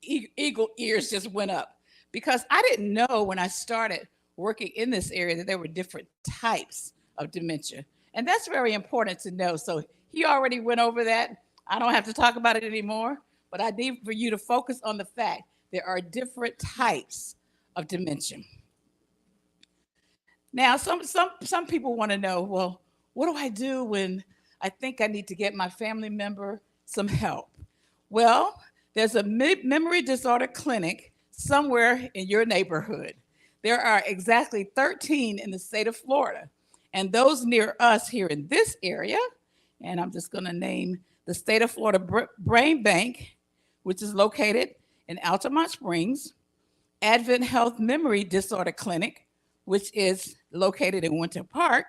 eagle ears just went up, because I didn't know when I started working in this area that there were different types of dementia. And that's very important to know. So he already went over that. I don't have to talk about it anymore, but I need for you to focus on the fact there are different types of dementia. Now, some people want to know, well, what do I do when I think I need to get my family member some help? Well, there's a memory disorder clinic somewhere in your neighborhood. There are exactly 13 in the state of Florida. And those near us here in this area, and I'm just going to name the State of Florida Brain Bank, which is located in Altamont Springs, Advent Health Memory Disorder Clinic, which is located in Winter Park,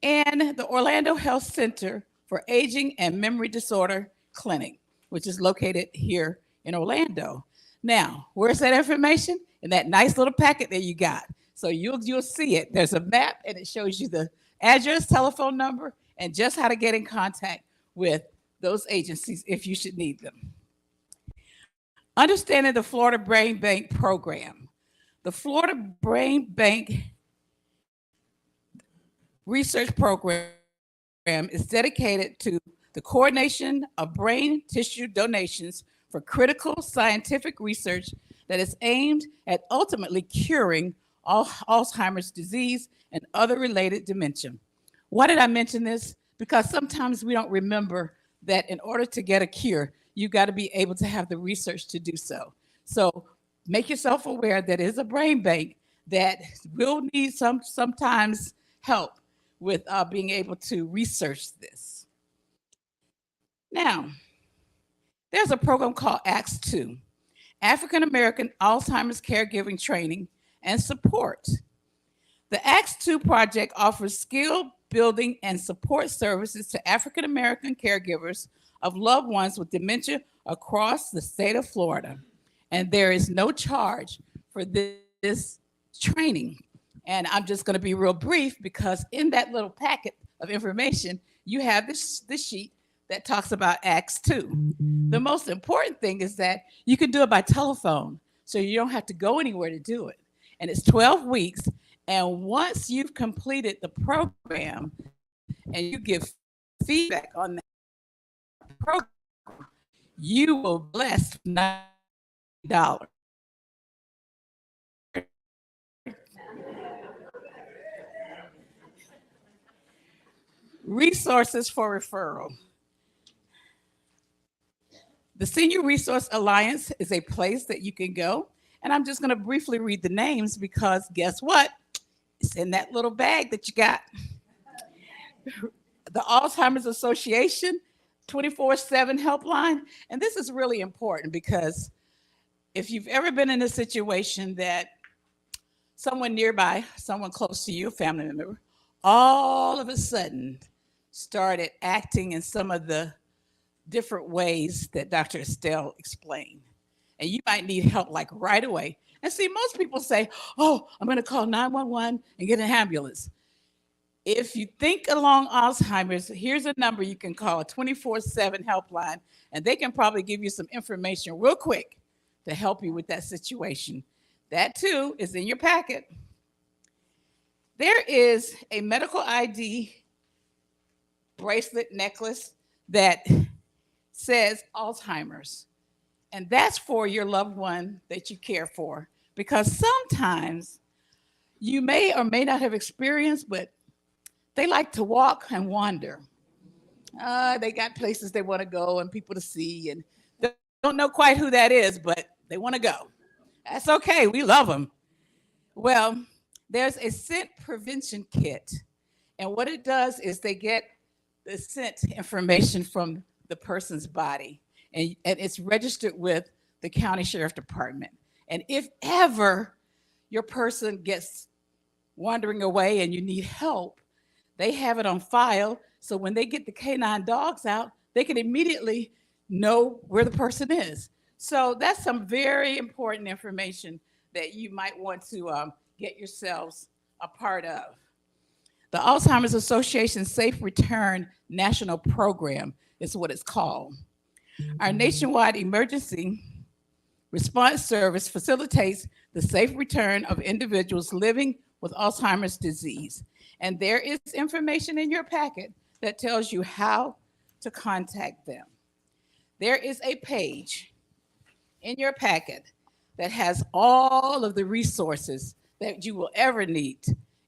and the Orlando Health Center for Aging and Memory Disorder Clinic, which is located here in Orlando. Now, where's that information? In that nice little packet that you got. So you'll see it. There's a map, and it shows you the address, telephone number, and just how to get in contact with those agencies if you should need them. Understanding the Florida Brain Bank program. The Florida Brain Bank research program is dedicated to the coordination of brain tissue donations for critical scientific research that is aimed at ultimately curing Alzheimer's disease and other related dementia. Why did I mention this? Because sometimes we don't remember that in order to get a cure, you got to be able to have the research to do so. So make yourself aware that it is a brain bank that will need sometimes help with being able to research this. Now, there's a program called ACTS 2, African American Alzheimer's Caregiving Training, and support. The Acts 2 project offers skill building and support services to African American caregivers of loved ones with dementia across the state of Florida. And there is no charge for this training. And I'm just going to be real brief because in that little packet of information, you have this sheet that talks about Acts 2. The most important thing is that you can do it by telephone, so you don't have to go anywhere to do it. And it's 12 weeks. And once you've completed the program and you give feedback on that program, you will bless $90. Resources for referral. The Senior Resource Alliance is a place that you can go. And I'm just going to briefly read the names because guess what? It's in that little bag that you got. The Alzheimer's Association 24/7 helpline. And this is really important because if you've ever been in a situation that someone nearby, someone close to you, a family member, all of a sudden started acting in some of the different ways that Dr. Estelle explained. And you might need help like right away. And see, most people say, oh, I'm going to call 911 and get an ambulance. If you think along Alzheimer's, here's a number you can call, a 24/7 helpline, and they can probably give you some information real quick to help you with that situation. That too is in your packet. There is a medical ID bracelet necklace that says Alzheimer's. And that's for your loved one that you care for. Because sometimes you may or may not have experienced, but they like to walk and wander. They got places they want to go and people to see, and they don't know quite who that is, but they want to go. That's okay. We love them. Well, there's a scent prevention kit. And what it does is they get the scent information from the person's body. And it's registered with the county sheriff department. And if ever your person gets wandering away and you need help, they have it on file. So when they get the canine dogs out, they can immediately know where the person is. So that's some very important information that you might want to get yourselves a part of. The Alzheimer's Association Safe Return National Program is what it's called. Our nationwide emergency response service facilitates the safe return of individuals living with Alzheimer's disease. And there is information in your packet that tells you how to contact them. There is a page in your packet that has all of the resources that you will ever need.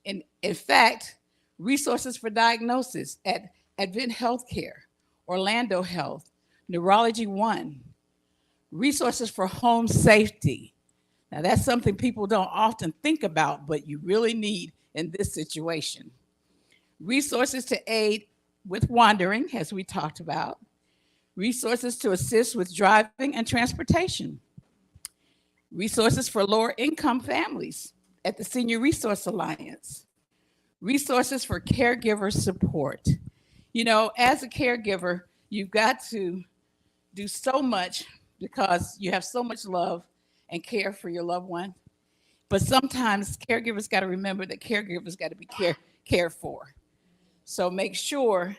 In fact, resources for diagnosis at Advent Healthcare, Orlando Health, Neurology One, resources for home safety. Now that's something people don't often think about, but you really need in this situation. Resources to aid with wandering, as we talked about. Resources to assist with driving and transportation. Resources for lower income families at the Senior Resource Alliance. Resources for caregiver support. You know, as a caregiver, you've got to do so much because you have so much love and care for your loved one. But sometimes caregivers got to remember that caregivers got to be cared for. So make sure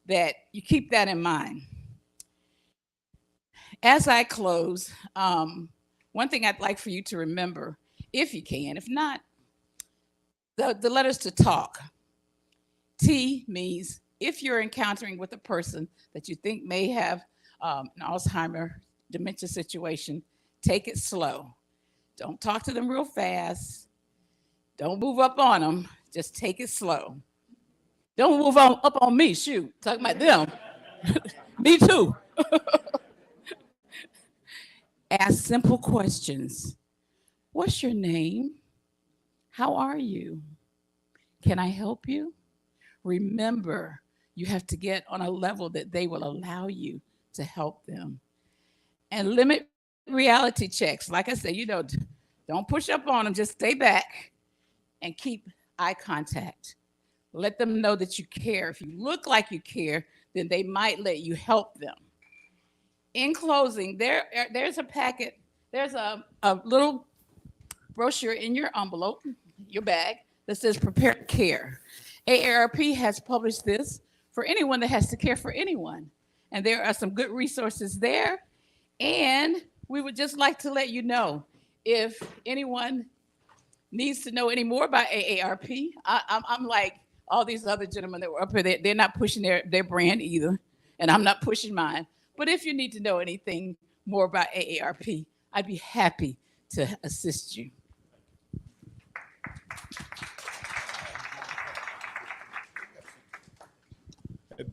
that you keep that in mind. As I close, one thing I'd like for you to remember, if you can, if not, the letters to talk. T means if you're encountering with a person that you think may have an Alzheimer dementia situation, take it slow. Don't talk to them real fast. Don't move up on them. Just take it slow. Don't move up on me. Shoot, talking about them. Me too. Ask simple questions. What's your name? How are you? Can I help you? Remember, you have to get on a level that they will allow you to help them. And limit reality checks. Like I said, you know, Don't push up on them. Just stay back and keep eye contact. Let them know that you care. If you look like you care, then they might let you help them. In closing, there's a packet, there's a little brochure in your envelope, your bag, that says Prepare to Care. AARP has published this for anyone that has to care for anyone. And there are some good resources there. And we would just like to let you know, if anyone needs to know any more about AARP, I'm like all these other gentlemen that were up here, they're not pushing their brand either, and I'm not pushing mine. But if you need to know anything more about AARP, I'd be happy to assist you.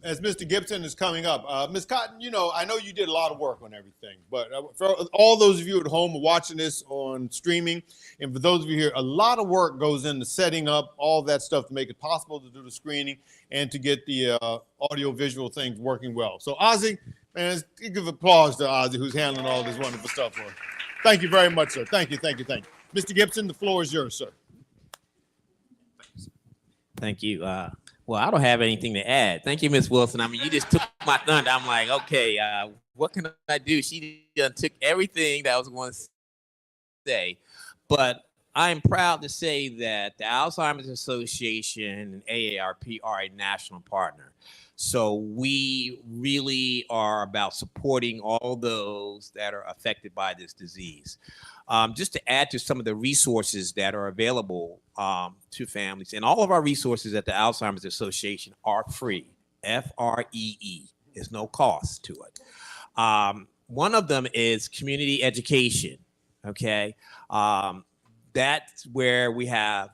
As Mr. Gibson is coming up, Ms. Cotton, you know, I know you did a lot of work on everything, but for all those of you at home watching this on streaming, and for those of you here, a lot of work goes into setting up all that stuff to make it possible to do the screening and to get the audio visual things working well. So Ozzy, man, give applause to Ozzy, who's handling all this wonderful stuff for us. Thank you very much, sir. Thank you, thank you, thank you. Mr. Gibson, the floor is yours, sir. Thank you. Well, I don't have anything to add. Thank you, Ms. Wilson. I mean, you just took my thunder. I'm like, okay, what can I do? She took everything that I was going to say. But I'm proud to say that the Alzheimer's Association and AARP are a national partner. So we really are about supporting all those that are affected by this disease. Just to add to some of the resources that are available to families, and all of our resources at the Alzheimer's Association are free, F-R-E-E. There's no cost to it. One of them is community education, okay? That's where we have,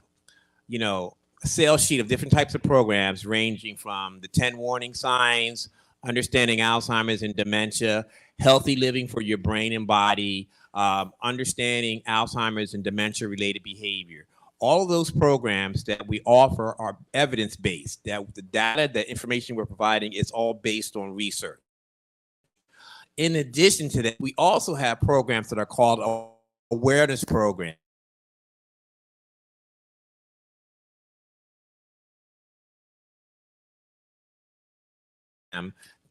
you know, a sales sheet of different types of programs ranging from the 10 warning signs, understanding Alzheimer's and dementia, healthy living for your brain and body, understanding Alzheimer's and dementia-related behavior. All of those programs that we offer are evidence-based, that the data, the information we're providing is all based on research. In addition to that, we also have programs that are called awareness programs.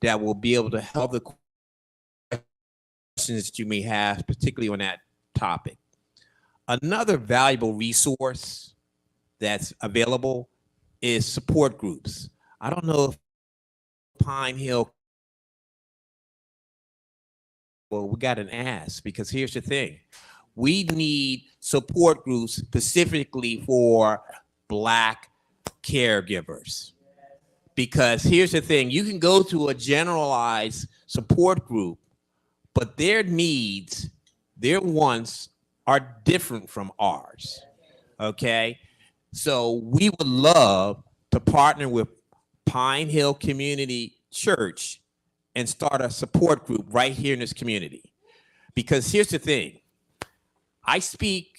That will be able to help the questions that you may have, particularly on that topic. Another valuable resource that's available is support groups. I don't know if Pine Hill, well, we got an ask, because here's the thing. We need support groups specifically for Black caregivers. Because here's the thing, you can go to a generalized support group, but their needs, their wants are different from ours, okay? So we would love to partner with Pine Hill Community Church and start a support group right here in this community. Because here's the thing, I speak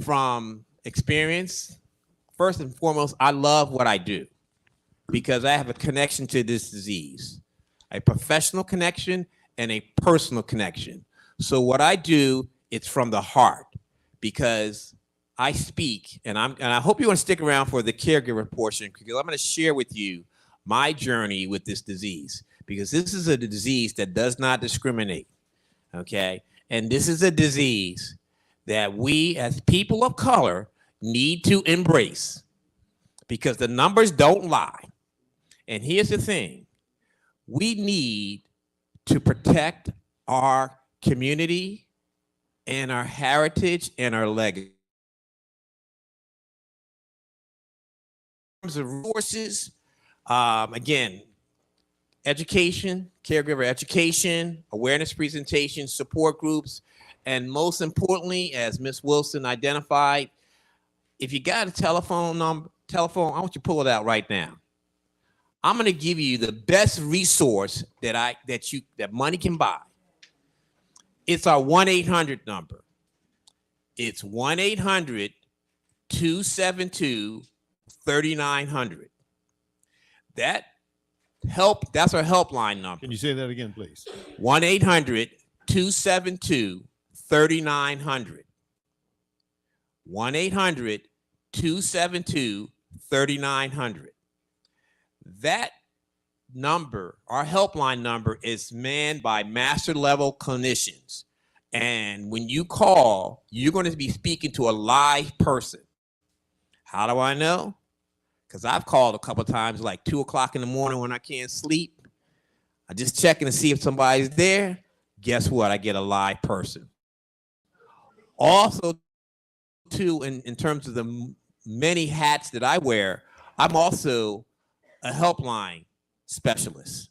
from experience. First and foremost, I love what I do, because I have a connection to this disease, a professional connection and a personal connection. So what I do, it's from the heart, because I speak, and I hope you want to stick around for the caregiver portion, because I'm going to share with you my journey with this disease, because this is a disease that does not discriminate, okay? And this is a disease that we as people of color need to embrace, because the numbers don't lie. And here's the thing, we need to protect our community and our heritage and our legacy. In terms of resources, again, education, caregiver education, awareness presentations, support groups, and most importantly, as Ms. Wilson identified, if you got a telephone, I want you to pull it out right now. I'm going to give you the best resource that money can buy. It's our 1-800 number. It's 1-800-272-3900. That's our helpline number. Can you say that again, please? 1-800-272-3900. 1-800-272-3900. That number, our helpline number, is manned by master level clinicians. And when you call, you're going to be speaking to a live person. How do I know? Because I've called a couple of times, like 2 o'clock in the morning when I can't sleep. I just checking to see if somebody's there. Guess what? I get a live person. Also, too, in terms of the many hats that I wear, I'm also a helpline specialist.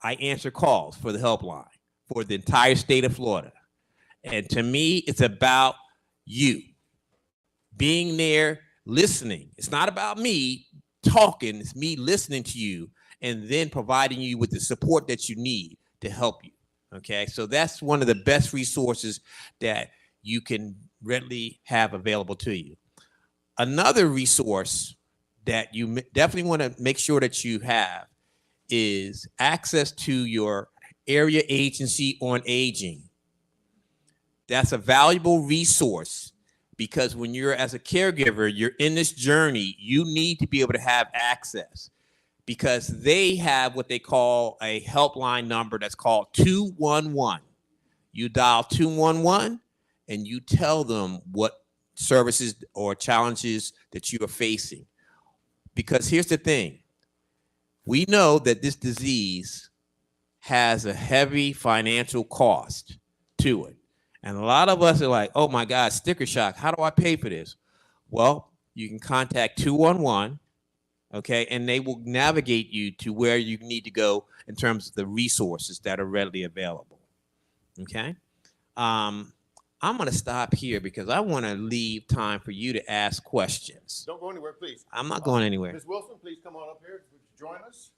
I answer calls for the helpline for the entire state of Florida. And to me, it's about you being there, listening. It's not about me talking, it's me listening to you and then providing you with the support that you need to help you. Okay, so that's one of the best resources that you can readily have available to you. Another resource that you definitely want to make sure that you have is access to your area agency on aging. That's a valuable resource because when you're as a caregiver, you're in this journey, you need to be able to have access because they have what they call a helpline number that's called 211. You dial 211 and you tell them what services or challenges that you are facing. Because here's the thing, we know that this disease has a heavy financial cost to it. And a lot of us are like, oh my God, sticker shock. How do I pay for this? Well, you can contact 211, okay, and they will navigate you to where you need to go in terms of the resources that are readily available, okay? I'm going to stop here because I want to leave time for you to ask questions. Don't go anywhere, please. I'm not going anywhere. Ms. Wilson, please come on up here. Would you join us?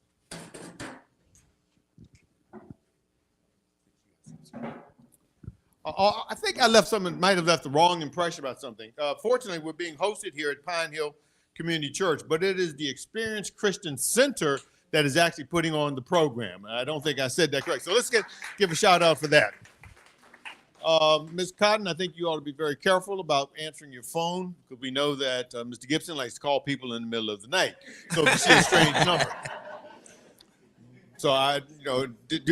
I think I might have left the wrong impression about something. Fortunately, we're being hosted here at Pine Hill Community Church, but it is the Experience Christian Center that is actually putting on the program. I don't think I said that correct. So let's give a shout out for that. Ms. Cotton, I think you ought to be very careful about answering your phone because we know that Mr. Gibson likes to call people in the middle of the night. So if you see a strange number. So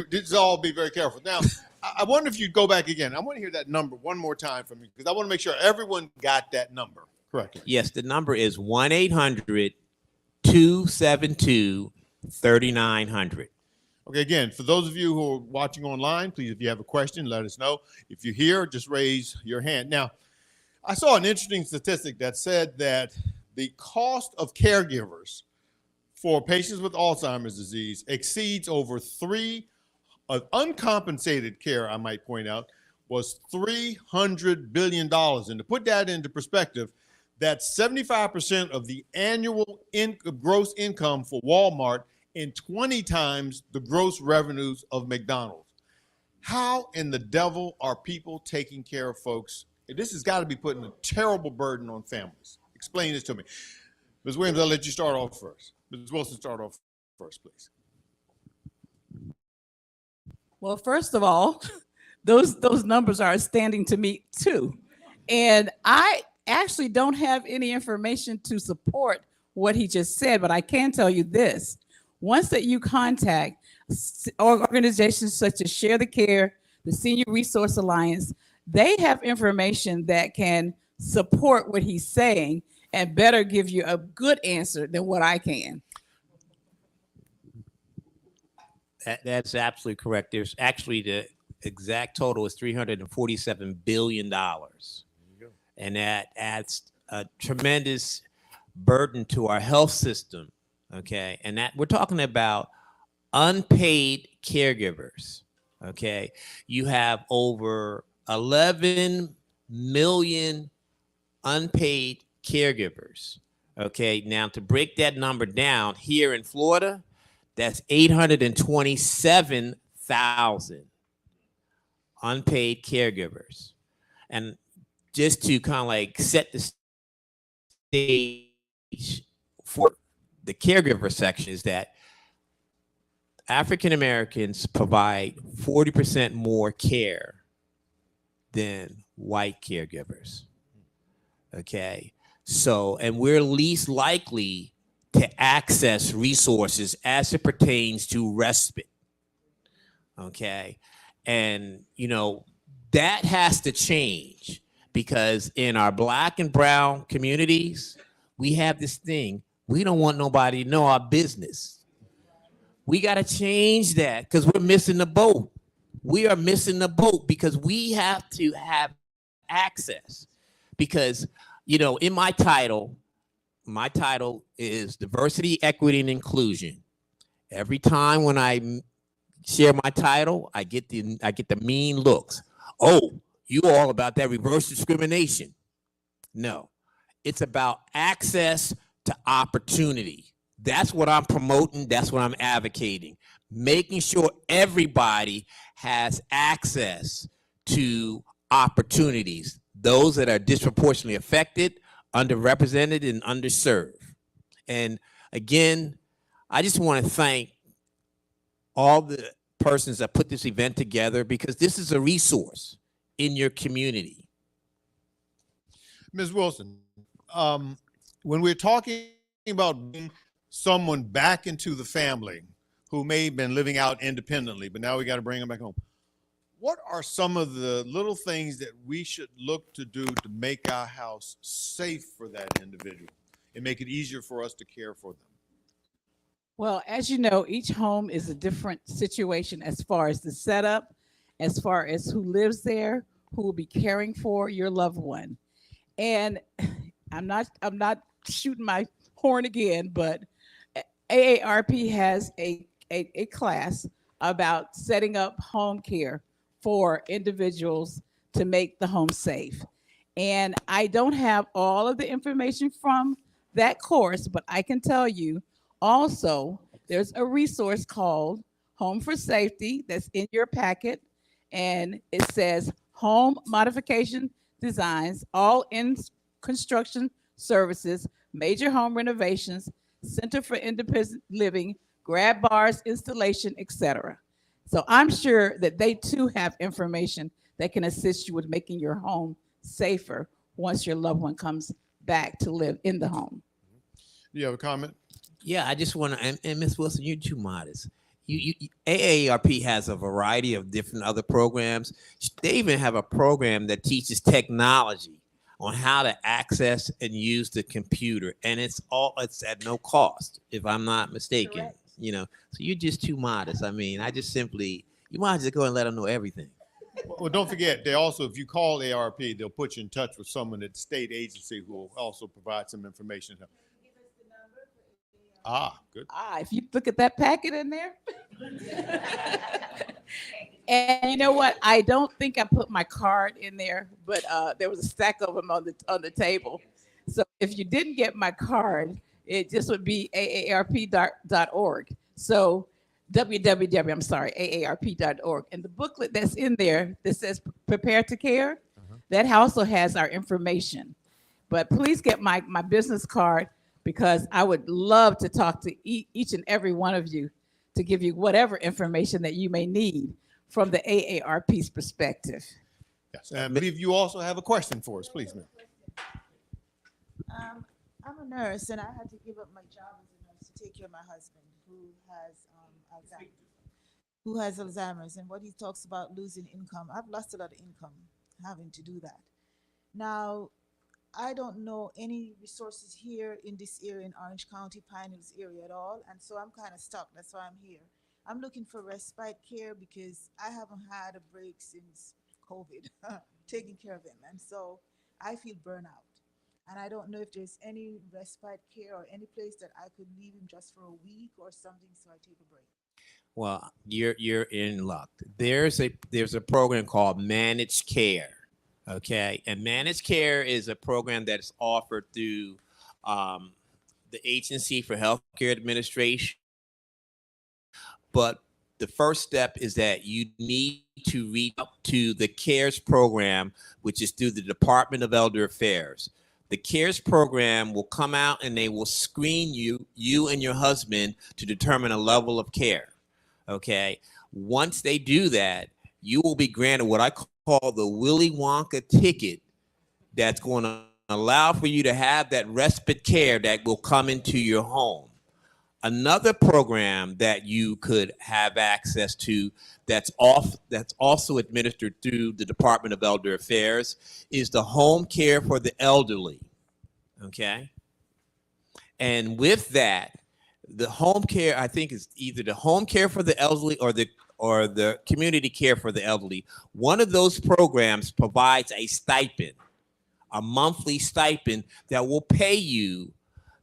just all be very careful. Now, I wonder if you'd go back again. I want to hear that number one more time from you because I want to make sure everyone got that number correctly. Yes, the number is 1-800-272-3900. Okay, again, for those of you who are watching online, please, if you have a question, let us know. If you're here, just raise your hand. Now, I saw an interesting statistic that said that the cost of caregivers for patients with Alzheimer's disease exceeds over uncompensated care, I might point out, was $300 billion. And to put that into perspective, that's 75% of the annual gross income for Walmart and 20 times the gross revenues of McDonald's. How in the devil are people taking care of folks? This has got to be putting a terrible burden on families. Explain this to me. Ms. Williams, I'll let you start off first. Ms. Wilson, start off first, please. Well, first of all, those numbers are astounding to me too. And I actually don't have any information to support what he just said, but I can tell you this. Once that you contact organizations such as Share the Care, the Senior Resource Alliance, they have information that can support what he's saying and better give you a good answer than what I can. That's absolutely correct. There's actually the exact total is $347 billion. And that adds a tremendous burden to our health system. Okay. And that we're talking about unpaid caregivers. Okay. You have over 11 million unpaid caregivers. Okay. Now to break that number down here in Florida, that's 827,000 unpaid caregivers. And just to kind of like set the stage for the caregiver section is that African Americans provide 40% more care than white caregivers. Okay. So, and we're least likely to access resources as it pertains to respite. Okay. And, you know, that has to change because in our Black and brown communities, we have this thing. We don't want nobody to know our business. We got to change that because we're missing the boat. We are missing the boat because we have to have access. Because, you know, in my title is diversity, equity, and inclusion. Every time when I share my title, I get the mean looks. Oh, you all about that reverse discrimination. No, it's about access to opportunity. That's what I'm promoting. That's what I'm advocating. Making sure everybody has access to opportunities, those that are disproportionately affected, underrepresented, and underserved. And again, I just want to thank all the persons that put this event together because this is a resource in your community. Ms. Wilson, when we're talking about bringing someone back into the family who may have been living out independently, but now we got to bring them back home, what are some of the little things that we should look to do to make our house safe for that individual and make it easier for us to care for them? Well, as you know, each home is a different situation as far as the setup, as far as who lives there, who will be caring for your loved one. And I'm not shooting my horn again, but AARP has a class about setting up home care for individuals to make the home safe. And I don't have all of the information from that course, but I can tell you also there's a resource called Home for Safety that's in your packet. And it says home modification designs, all in construction services, major home renovations, Center for Independent Living, grab bars, installation, etc. So I'm sure that they too have information that can assist you with making your home safer once your loved one comes back to live in the home. Do you have a comment? Yeah, I just want to, and Ms. Wilson, you're too modest. AARP has a variety of different other programs. They even have a program that teaches technology on how to access and use the computer, and it's at no cost, if I'm not mistaken. Correct. You know, so you're just too modest. I mean, you might just go and let them know everything. Well, don't forget, they also, if you call ARP, they'll put you in touch with someone at the state agency who will also provide some information. Good. If you look at that packet in there. And you know what? I don't think I put my card in there, but there was a stack of them on the table. So if you didn't get my card, it just would be aarp.org. So aarp.org. And the booklet that's in there that says Prepare to Care, that also has our information. But please get my business card because I would love to talk to each and every one of you to give you whatever information that you may need from the AARP's perspective. Yes, and I believe you also have a question for us, please, ma'am. I'm a nurse, and I had to give up my job as a nurse to take care of my husband who has Alzheimer's. And what he talks about losing income, I've lost a lot of income having to do that. Now, I don't know any resources here in this area in Orange County, Pine Hills area at all, and so I'm kind of stuck. That's why I'm here. I'm looking for respite care because I haven't had a break since COVID, taking care of him, and so I feel burnout. And I don't know if there's any respite care or any place that I could leave him just for a week or something so I take a break. Well, you're in luck. There's a program called Managed Care. Okay, and Managed Care is a program that's offered through the Agency for Healthcare Administration. But the first step is that you need to reach out to the CARES program, which is through the Department of Elder Affairs. The CARES program will come out and they will screen you and your husband to determine a level of care. Okay, once they do that, you will be granted what I call the Willy Wonka ticket that's going to allow for you to have that respite care that will come into your home. Another program that you could have access to that's also administered through the Department of Elder Affairs is the home care for the elderly. Okay. And with that, the home care, I think, is either the home care for the elderly or the community care for the elderly. One of those programs provides a stipend, a monthly stipend that will pay you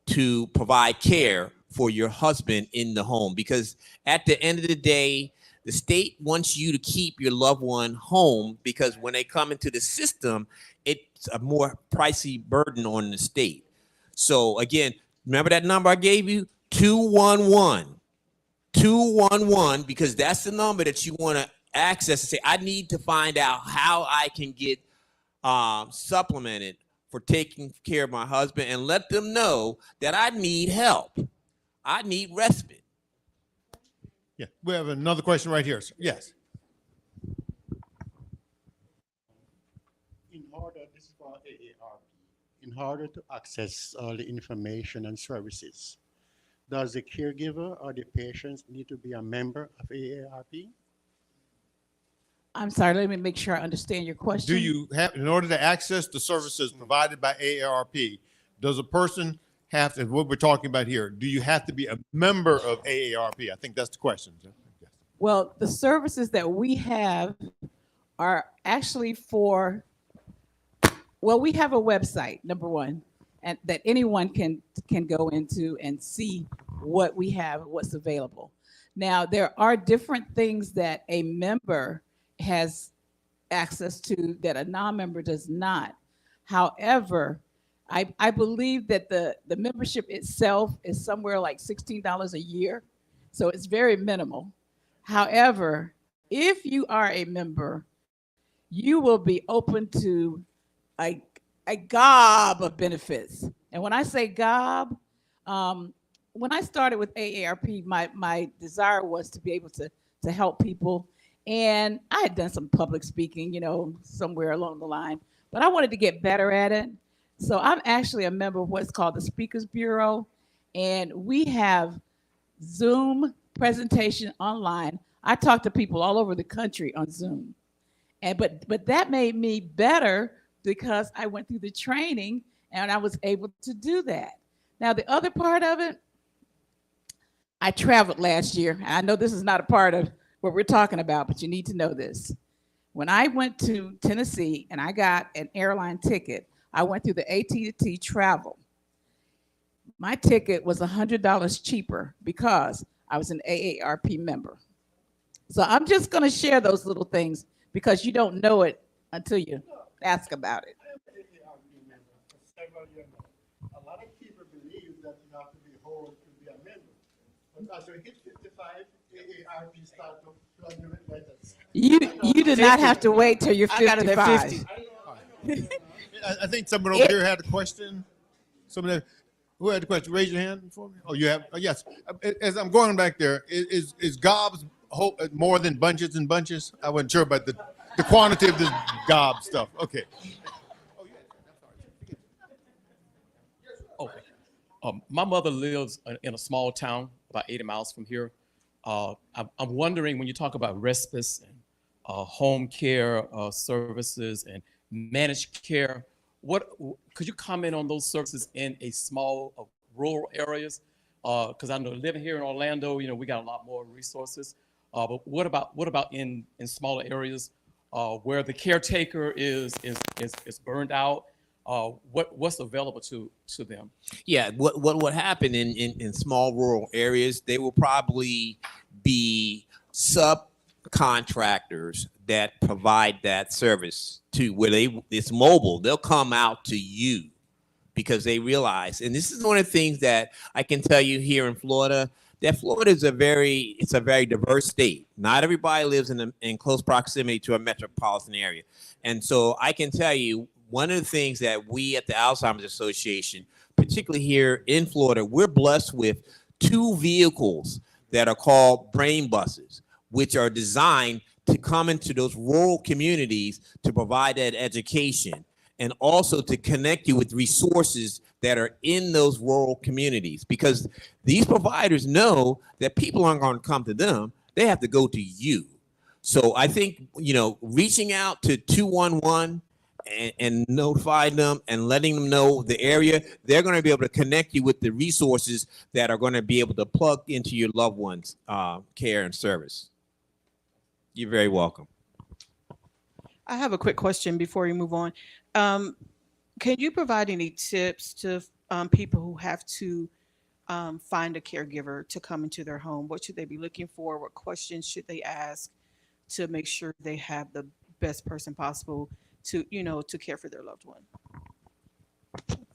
to provide care for your husband in the home. Because at the end of the day, the state wants you to keep your loved one home, because when they come into the system, it's a more pricey burden on the state. So again, remember that number I gave you? 211, because that's the number that you want to access and say, I need to find out how I can get supplemented for taking care of my husband, and let them know that I need help. I need respite. Yeah, we have another question right here. Sir. Yes. In order, this is for AARP, in order to access all the information and services, does the caregiver or the patients need to be a member of AARP? I'm sorry, let me make sure I understand your question. Do you have, in order to access the services provided by AARP, does a person have to, what we're talking about here, do you have to be a member of AARP? I think that's the question. Well, the services that we have are actually for, well, we have a website, number one, and that anyone can go into and see what we have, what's available. Now, there are different things that a member has access to that a non-member does not. However, I believe that the membership itself is somewhere like $16 a year. So it's very minimal. However, if you are a member, you will be open to a gob of benefits. And when I say gob, when I started with AARP, my desire was to be able to help people. And I had done some public speaking, you know, somewhere along the line, but I wanted to get better at it. So I'm actually a member of what's called the Speakers Bureau, and we have Zoom presentation online. I talk to people all over the country on Zoom. But that made me better because I went through the training and I was able to do that. Now, the other part of it, I traveled last year. I know this is not a part of what we're talking about, but you need to know this. When I went to Tennessee and I got an airline ticket, I went through the AT&T Travel. My ticket was $100 cheaper because I was an AARP member. So I'm just going to share those little things because you don't know it until you ask about it. A lot of people believe that you have to be whole to be a member. But as you hit 55, AARP starts to plug you in letters. You do not have to wait till you're 55. I got it at 50. I think someone over here had a question. Someone who had a question, raise your hand for me. Oh, you have, yes. As I'm going back there, is gobs more than bunches and bunches? I wasn't sure about the quantity of this gob stuff. Okay. Okay. My mother lives in a small town about 80 miles from here. I'm wondering, when you talk about respite and home care services and managed care, what could you comment on those services in a small rural areas? Because I know living here in Orlando, you know, we got a lot more resources. But what about in smaller areas where the caretaker is burned out? What's available to them? Yeah, what would happen in small rural areas, they will probably be subcontractors that provide that service to where it's mobile. They'll come out to you because they realize, and this is one of the things that I can tell you here in Florida, that Florida is a very diverse state. Not everybody lives in close proximity to a metropolitan area. And so I can tell you, one of the things that we at the Alzheimer's Association, particularly here in Florida, we're blessed with 2 vehicles that are called brain buses, which are designed to come into those rural communities to provide that education. and also to connect you with resources that are in those rural communities, because these providers know that people aren't going to come to them. They have to go to you. So I think, reaching out to 211 and notifying them and letting them know the area, they're going to be able to connect you with the resources that are going to be able to plug into your loved one's care and service. You're very welcome. I have a quick question before we move on. Can you provide any tips to people who have to find a caregiver to come into their home? What should they be looking for? What questions should they ask to make sure they have the best person possible to care for their loved one?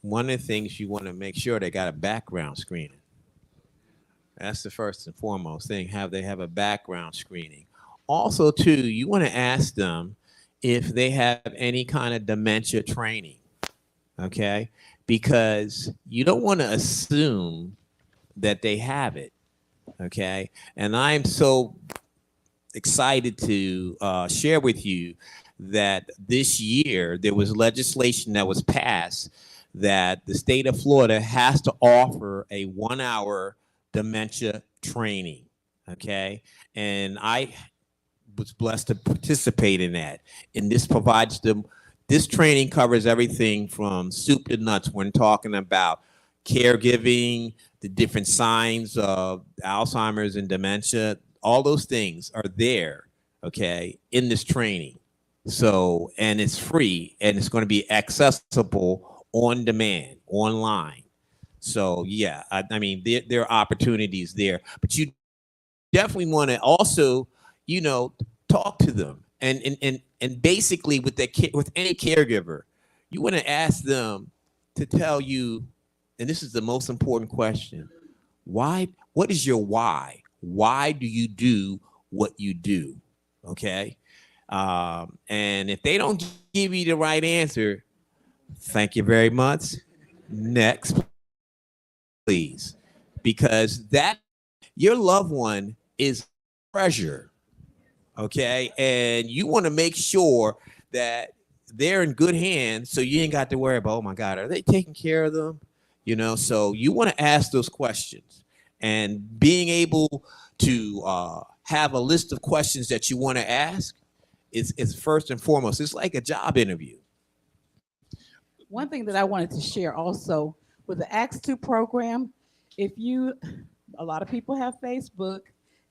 One of the things you want to make sure they got a background screening. That's the first and foremost thing. They have a background screening. Also, too, you want to ask them if they have any kind of dementia training. Okay, because you don't want to assume that they have it. Okay, and I'm so excited to share with you that this year there was legislation that was passed that the state of Florida has to offer a 1-hour dementia training. Okay, and I was blessed to participate in that, and this provides them. This training covers everything from soup to nuts when talking about caregiving, the different signs of Alzheimer's and dementia. All those things are there, okay, in this training. So, and it's free, and it's going to be accessible on demand, online. So, yeah, I mean, there are opportunities there, but you definitely want to also, talk to them. And basically with any caregiver, you want to ask them to tell you, and this is the most important question, why? What is your why? Why do you do what you do? Okay. And if they don't give you the right answer, thank you very much. Next, please. Because your loved one is treasure. Okay, and you want to make sure that they're in good hands, so you ain't got to worry about, oh my God, are they taking care of them? So you want to ask those questions, and being able to have a list of questions that you want to ask is first and foremost. It's like a job interview. One thing that I wanted to share also with the Acts 2 program, a lot of people have Facebook.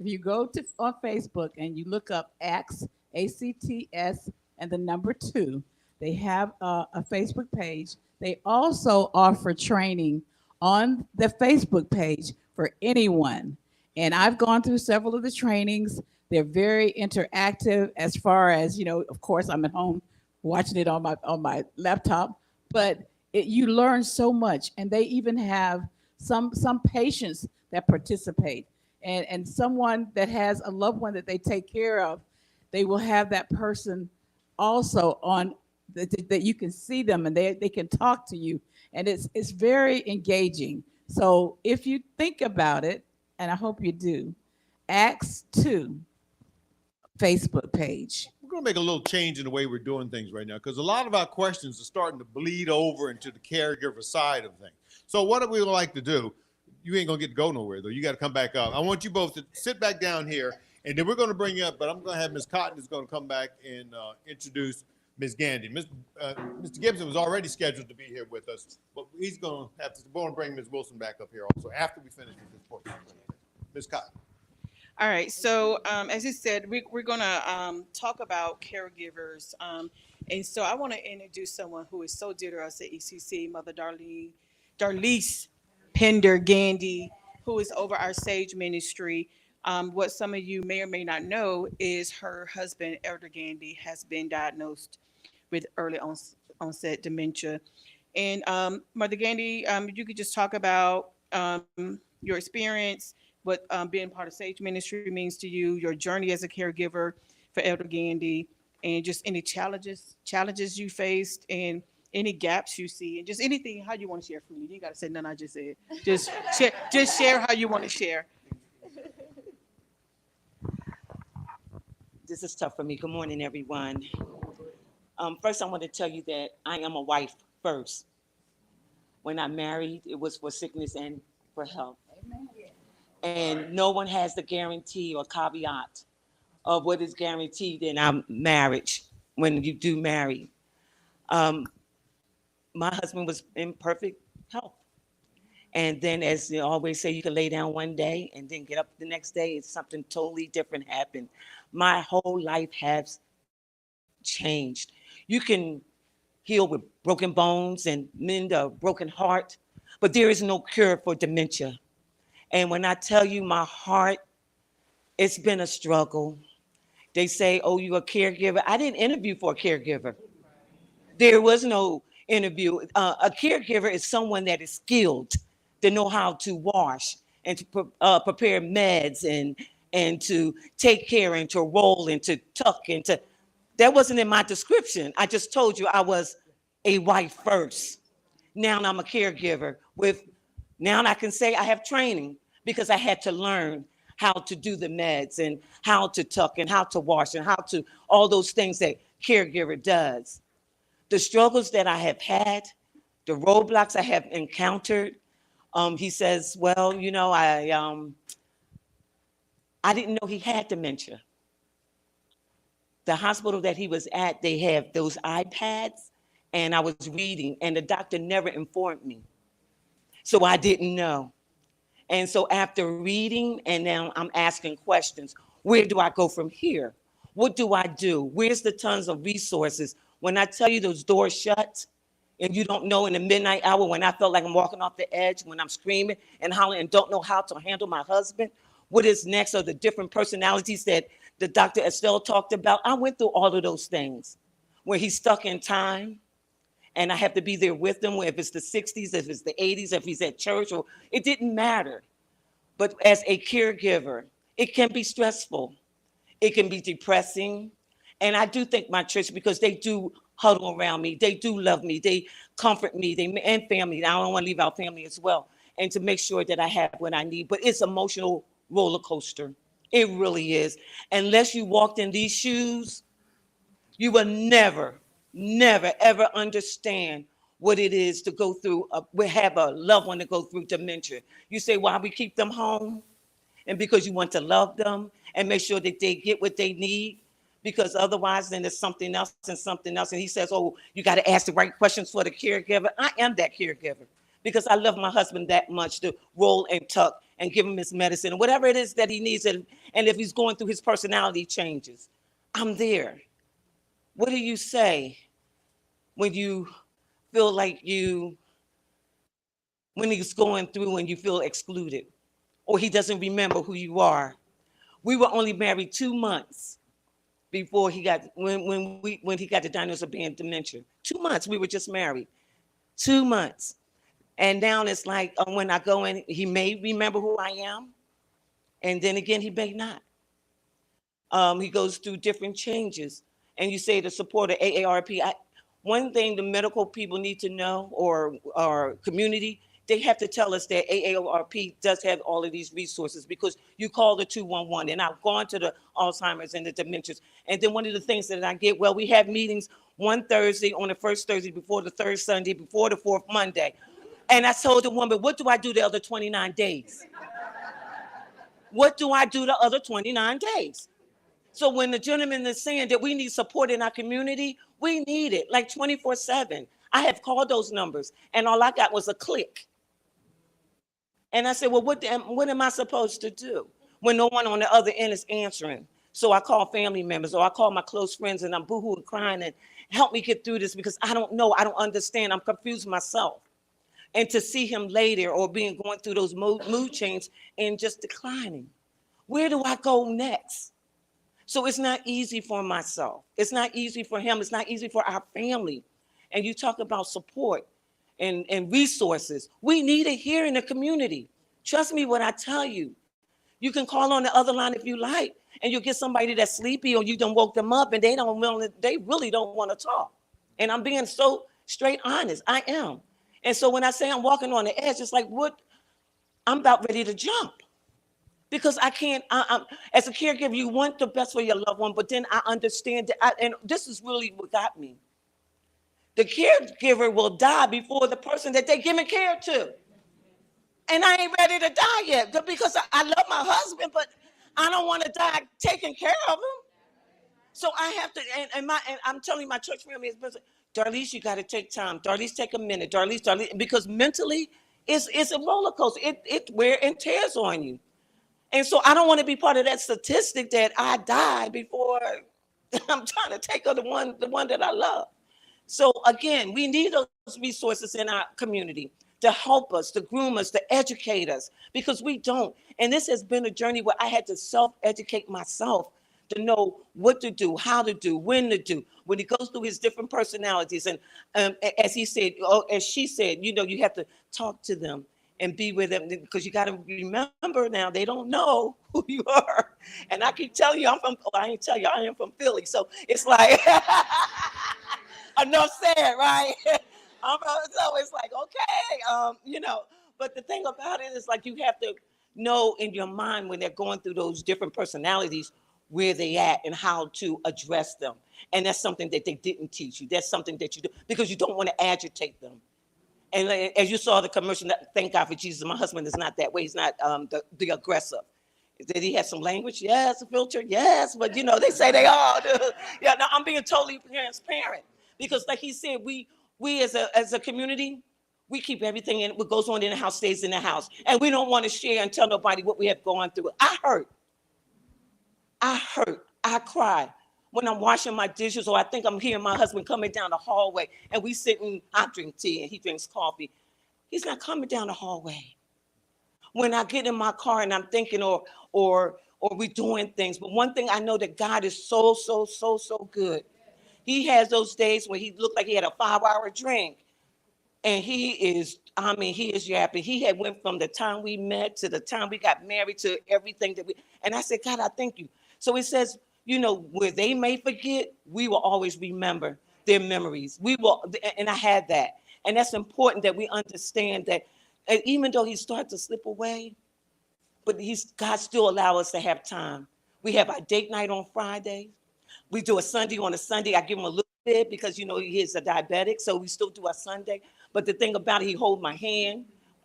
If you go on Facebook and you look up Acts, ACTS, and the number 2, they have a Facebook page. They also offer training on the Facebook page for anyone. And I've gone through several of the trainings. They're very interactive as far as, of course, I'm at home watching it on my laptop, but you learn so much. And they even have some patients that participate. And someone that has a loved one that they take care of, they will have that person also on that you can see them and they can talk to you. And it's very engaging. So if you think about it, and I hope you do, Acts 2 Facebook page. We're going to make a little change in the way we're doing things right now, because a lot of our questions are starting to bleed over into the caregiver side of things. So what we would like to do, you ain't gonna get to go nowhere though. You got to come back up. I want you both to sit back down here, and then we're going to bring you up. But I'm going to have Ms. Cotton is going to come back and introduce Ms. Gandy. Mr. Gibson was already scheduled to be here with us, but he's going to have to. We're going to bring Ms. Wilson back up here also after we finish with this portion. Ms. Cotton. All right. So as you said, we're going to talk about caregivers. And so I want to introduce someone who is so dear to us at ECC, Mother Darlise Pender Gandy, who is over our Sage Ministry. What some of you may or may not know is her husband, Elder Gandy, has been diagnosed with early onset dementia. And Mother Gandy, you could just talk about your experience, what being part of Sage Ministry means to you, your journey as a caregiver for Elder Gandy, and just any challenges you faced, and any gaps you see, and just anything, how you want to share freely. You got to say none I just said. Just share how you want to share. This is tough for me. Good morning, everyone. First, I want to tell you that I am a wife first. When I married, it was for sickness and for health. And no one has the guarantee or caveat of what is guaranteed in our marriage when you do marry. Um, my husband was in perfect health. And then, as they always say, you can lay down one day and then get up the next day, it's something totally different happened. My whole life has changed. You can heal with broken bones and mend a broken heart, but there is no cure for dementia. And when I tell you my heart, it's been a struggle. They say, oh, you're a caregiver. I didn't interview for a caregiver. There was no interview. A caregiver is someone that is skilled, to know how to wash and to prepare meds and to take care and to roll and to tuck and to. That wasn't in my description. I just told you I was a wife first. Now I'm a caregiver with. Now I can say I have training because I had to learn how to do the meds and how to tuck and how to wash and how to all those things that caregiver does. The struggles that I have had, the roadblocks I have encountered. He says, well, I didn't know he had dementia. The hospital that he was at, they have those iPads, and I was reading, and the doctor never informed me. So I didn't know. And so after reading, and now I'm asking questions, where do I go from here? What do I do? Where's the tons of resources? When I tell you those doors shut, and you don't know in the midnight hour when I felt like I'm walking off the edge, when I'm screaming and hollering and don't know how to handle my husband, what is next are the different personalities that the Dr. Estelle talked about. I went through all of those things where he's stuck in time and I have to be there with him, if it's the 60s, if it's the 80s, if he's at church, or it didn't matter. But as a caregiver, it can be stressful. It can be depressing. And I do thank my church because they do huddle around me. They do love me. They comfort me. And family. I don't want to leave out family as well. And to make sure that I have what I need. But it's emotional roller coaster. It really is. Unless you walked in these shoes, you will never, never, ever understand what it is to go through, we have a loved one to go through dementia. You say, why we keep them home? And because you want to love them and make sure that they get what they need, because otherwise then there's something else and something else. And he says, oh, you got to ask the right questions for the caregiver. I am that caregiver because I love my husband that much to roll and tuck and give him his medicine, whatever it is that he needs. And if he's going through his personality changes, I'm there. What do you say when you feel like when he's going through and you feel excluded or he doesn't remember who you are? We were only married 2 months before he got, when he got the diagnosis of being dementia. 2 months, we were just married, 2 months. And now it's like when I go in, he may remember who I am. And then again, he may not. He goes through different changes. And you say the support of AARP. One thing the medical people need to know, or our community, they have to tell us that AARP does have all of these resources because you call the 211. And I've gone to the Alzheimer's and the dementias. And then one of the things that I get, well, we have meetings one Thursday on the first Thursday before the third Sunday, before the fourth Monday. And I told the woman, what do I do the other 29 days? What do I do the other 29 days? So when the gentleman is saying that we need support in our community, we need it like 24/7. I have called those numbers and all I got was a click. And I said, well, what am I supposed to do when no one on the other end is answering? So I call family members or I call my close friends and I'm boohooing, crying and help me get through this because I don't know, I don't understand, I'm confused myself. And to see him later or going through those mood changes and just declining. Where do I go next? So it's not easy for myself. It's not easy for him. It's not easy for our family. And you talk about support and resources. We need it here in the community. Trust me when I tell you. You can call on the other line if you like, and you'll get somebody that's sleepy or you done woke them up and they really don't want to talk. And I'm being so straight honest. I am. And so when I say I'm walking on the edge, it's like, what? I'm about ready to jump. Because I can't, as a caregiver, you want the best for your loved one, but then I understand that, and this is really what got me. the caregiver will die before the person that they're giving care to. And I ain't ready to die yet because I love my husband, but I don't want to die taking care of him. So I have to, and I'm telling you, my church family is busy. Darlise, you got to take time. Darlise, take a minute. Darlise, because mentally, it's a roller coaster. It wear and tears on you. And so I don't want to be part of that statistic that I die before I'm trying to take on the one that I love. So again, we need those resources in our community to help us, to groom us, to educate us, because we don't. And this has been a journey where I had to self-educate myself to know what to do, how to do, when to do, when he goes through his different personalities. And as he said, as she said, you have to talk to them and be with them, because you got to remember now, they don't know who you are. And I keep telling you, I ain't tell you, I am from Philly. So it's like, enough said, right? So it's like, okay, but the thing about it is, like, you have to know in your mind when they're going through those different personalities where they at and how to address them. And that's something that they didn't teach you. That's something that you do because you don't want to agitate them. And as you saw the commercial, thank God for Jesus, my husband is not that way. He's not the aggressive. Did he have some language? Yes, a filter, yes. But they say they all do. Yeah, no, I'm being totally transparent. Because like he said, we as a community, we keep everything in, what goes on in the house stays in the house. And we don't want to share and tell nobody what we have gone through. I hurt, I cry when I'm washing my dishes, or I think I'm hearing my husband coming down the hallway and we sitting, I drink tea and he drinks coffee. He's not coming down the hallway. When I get in my car and I'm thinking, or we doing things. But one thing I know, that God is so good. He has those days where he looked like he had a 5-hour drink. And he is yapping. He had went from the time we met to the time we got married to everything and I said, God, I thank you. So it says, where they may forget, we will always remember their memories. We will, and I had that. And that's important that we understand that even though he started to slip away, but God still allow us to have time. We have our date night on Friday. We do a Sunday on a Sunday. I give him a little bit because, he is a diabetic. So we still do our Sunday. But the thing about it, he hold my hand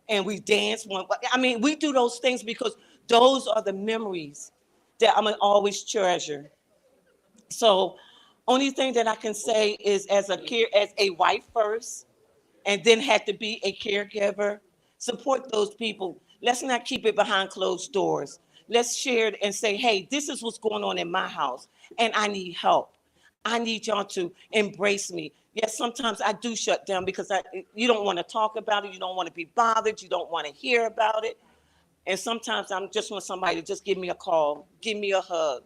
and we dance. We do those things because those are the memories that I'm gonna always treasure. So only thing that I can say is as a wife first, and then had to be a caregiver, support those people. Let's not keep it behind closed doors. Let's share it and say, hey, this is what's going on in my house, and I need help. I need y'all to embrace me. Yes, sometimes I do shut down because you don't want to talk about it. You don't want to be bothered. You don't want to hear about it. And sometimes I just want somebody to just give me a call, give me a hug.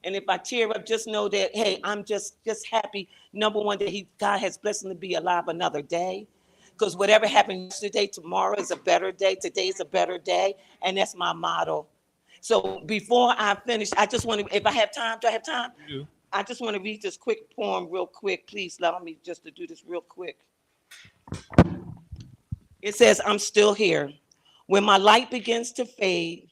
And if I tear up, just know that, hey, I'm just happy, number one, that God has blessed me to be alive another day. Because whatever happened yesterday, tomorrow is a better day. Today is a better day. And that's my motto. So before I finish, I just want to, if I have time, do I have time? You do. I just want to read this quick poem real quick. Please allow me just to do this real quick. It says, I'm still here. When my light begins to fade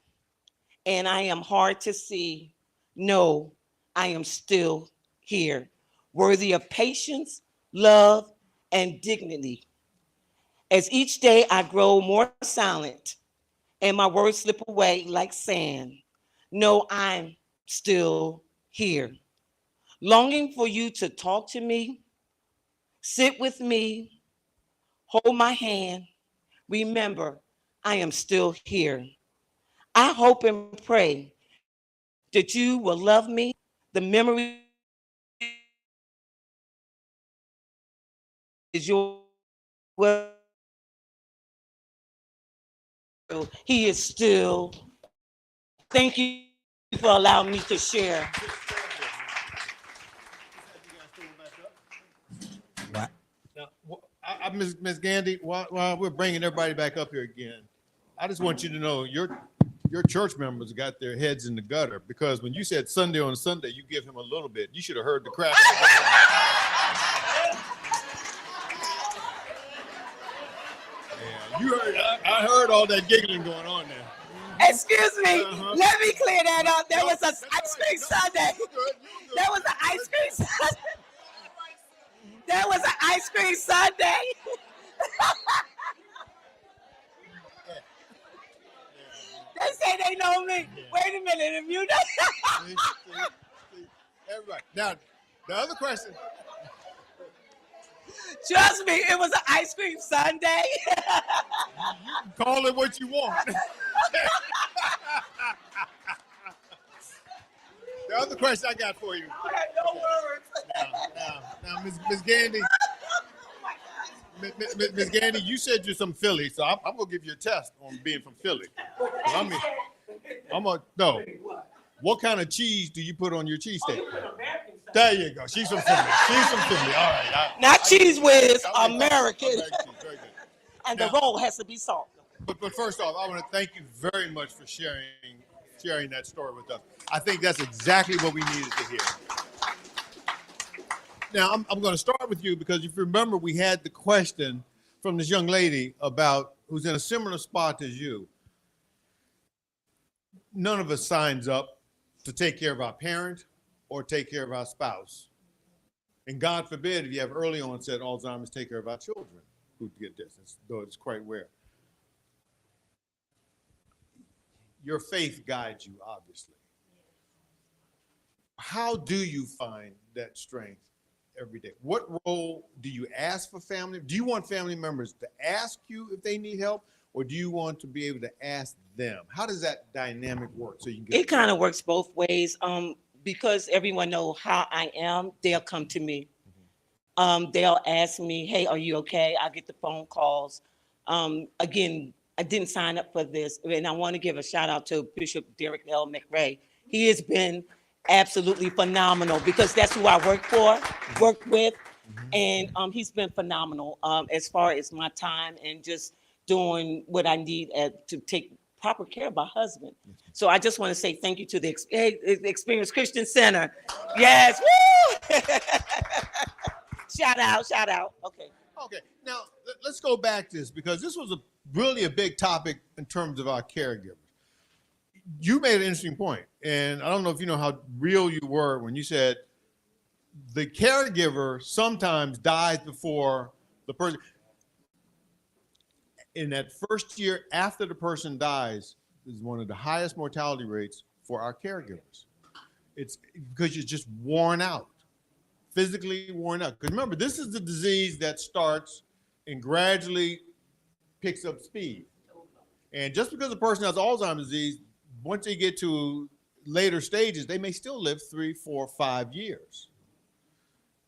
and I am hard to see, no, I am still here. Worthy of patience, love, and dignity. As each day I grow more silent and my words slip away like sand, no, I'm still here. Longing for you to talk to me, sit with me, hold my hand. Remember, I am still here. I hope and pray that you will love me. The memory is your will. He is still. Thank you for allowing me to share. Now, Ms. Gandy, while we're bringing everybody back up here again, I just want you to know your church members got their heads in the gutter, because when you said Sunday on Sunday, you give him a little bit. You should have heard the crap. Yeah, you heard. I heard all that giggling going on there. Excuse me. Let me clear that up. There was an ice cream Sunday. There was an ice cream Sunday. That was an ice cream sundae. They say they know me. Wait a minute, if you know. See, everybody. Now, the other question. Trust me, it was an ice cream sundae. Call it what you want. The other question I got for you. I had no words. Now, Ms. Gandy. Ms. Gandy, you said you're from Philly, so I'm gonna give you a test on being from Philly. I'm gonna know what kind of cheese do you put on your cheesesteak? There you go. She's from Philly. She's from Philly. All right. Not cheese whiz, Okay, American. Very good. And Now- the roll has to be salt. But first off, I want to thank you very much for sharing that story with us. I think that's exactly what we needed to hear. Now, I'm going to start with you because if you remember, we had the question from this young lady about who's in a similar spot as you. None of us signs up to take care of our parent or take care of our spouse. And God forbid, if you have early onset Alzheimer's, take care of our children who get this, though it's quite rare. Your faith guides you, obviously. How do you find that strength every day? What role do you ask for family? Do you want family members to ask you if they need help, or do you want to be able to ask them? How does that dynamic work? So you can get It kind of works both ways. Because everyone know how I am, they'll come to me. They'll ask me, "Hey, are you okay?" I get the phone calls. Again, I didn't sign up for this, and I want to give a shout out to Bishop Derek L. McRae. He has been absolutely phenomenal because that's who I work with, and he's been phenomenal as far as my time and just doing what I need to take proper care of my husband. So I just want to say thank you to the Experience Christian Center. Yes, woo! Shout out. Okay. Now let's go back to this because this was really a big topic in terms of our caregivers. You made an interesting point, and I don't know if you know how real you were when you said the caregiver sometimes dies before the person. In that first year after the person dies is one of the highest mortality rates for our caregivers. It's because you're just worn out, physically worn out. Because remember, this is the disease that starts and gradually picks up speed. And just because a person has Alzheimer's disease, once they get to later stages, they may still live 3, 4, 5 years.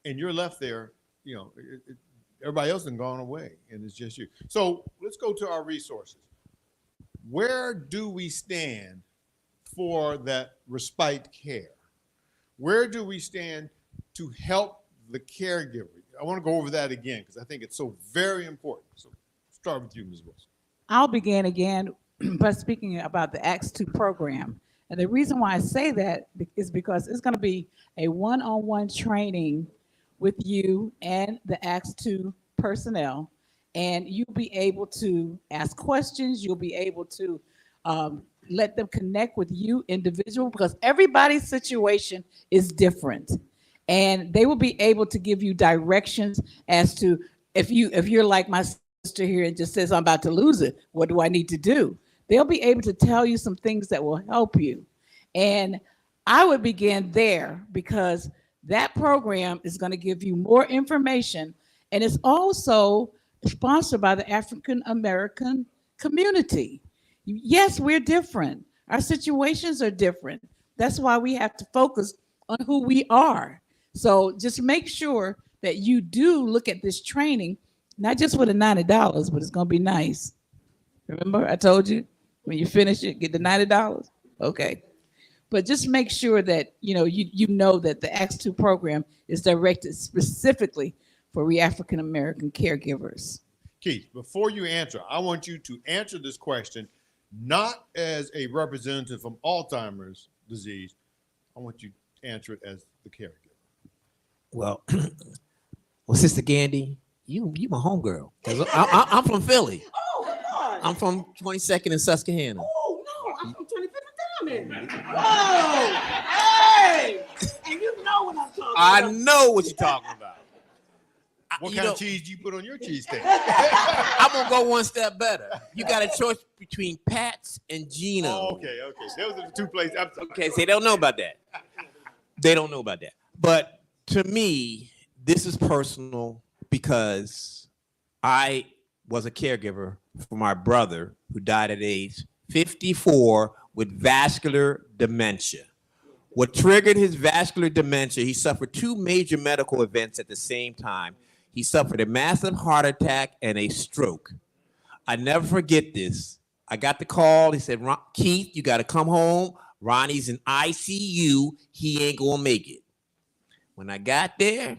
And you're left there, everybody else has gone away and it's just you. So let's go to our resources. Where do we stand for that respite care? Where do we stand to help the caregiver? I want to go over that again because I think it's so very important. So start with you, Ms. Wilson. I'll begin again by speaking about the Acts 2 program. And the reason why I say that is because it's going to be a one-on-one training with you and the Acts 2 personnel. And you'll be able to ask questions. You'll be able to let them connect with you individual because everybody's situation is different. And they will be able to give you directions as to if you're like my sister here and just says, I'm about to lose it, what do I need to do? They'll be able to tell you some things that will help you. And I would begin there because that program is going to give you more information. And it's also sponsored by the African American community. Yes, we're different. Our situations are different. That's why we have to focus on who we are. So just make sure that you do look at this training, not just for the $90, but it's going to be nice. Remember, I told you when you finish it, get the $90. Okay. But just make sure that you know that the Acts 2 program is directed specifically for we African American caregivers. Keith, before you answer, I want you to answer this question not as a representative from Alzheimer's disease. I want you to answer it as the caregiver. Well, Sister Gandy, you my homegirl. I'm from Philly. Oh, God. I'm from 22nd and Susquehanna. Oh, no, I'm from 25th and Diamond. Oh, hey! And you know what I'm talking about. I know what you're talking about. What you kind know, of cheese do you put on your cheesesteak? I'm gonna go one step better. You got a choice between Pat's and Gino. Oh, okay. Those are the two places. Okay, so they don't know about that. They don't know about that. But to me, this is personal because I was a caregiver for my brother who died at age 54 with vascular dementia. What triggered his vascular dementia, he suffered two major medical events at the same time. He suffered a massive heart attack and a stroke. I never forget this. I got the call. He said, Keith, you got to come home. Ronnie's in ICU. He ain't going to make it. When I got there,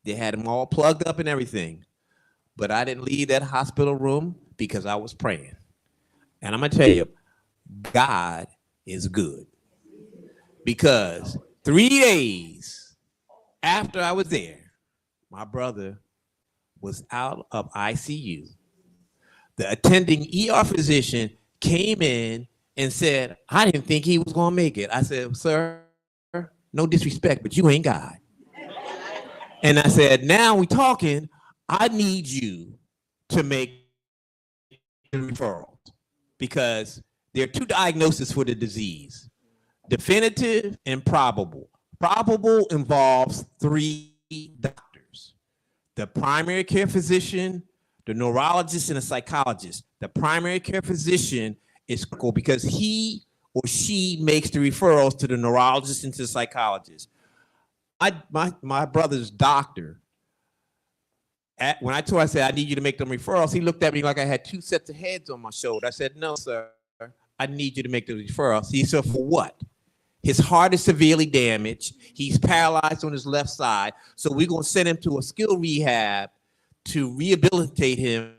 they had him all plugged up and everything. But I didn't leave that hospital room because I was praying. And I'm going to tell you, God is good. Because 3 days after I was there, my brother was out of ICU. The attending ER physician came in and said, I didn't think he was going to make it. I said, sir, no disrespect, but you ain't God. And I said, now we talking, I need you to make the referrals because there are two diagnoses for the disease. Definitive and probable. Probable involves 3 doctors: the primary care physician, the neurologist, and a psychologist. The primary care physician is critical because he or she makes the referrals to the neurologist and to the psychologist. My brother's doctor, when I told him, I said, I need you to make them referrals, he looked at me like I had 2 sets of heads on my shoulder. I said, no, sir, I need you to make the referrals. He said, for what? His heart is severely damaged. He's paralyzed on his left side. So we're going to send him to a skilled rehab to rehabilitate him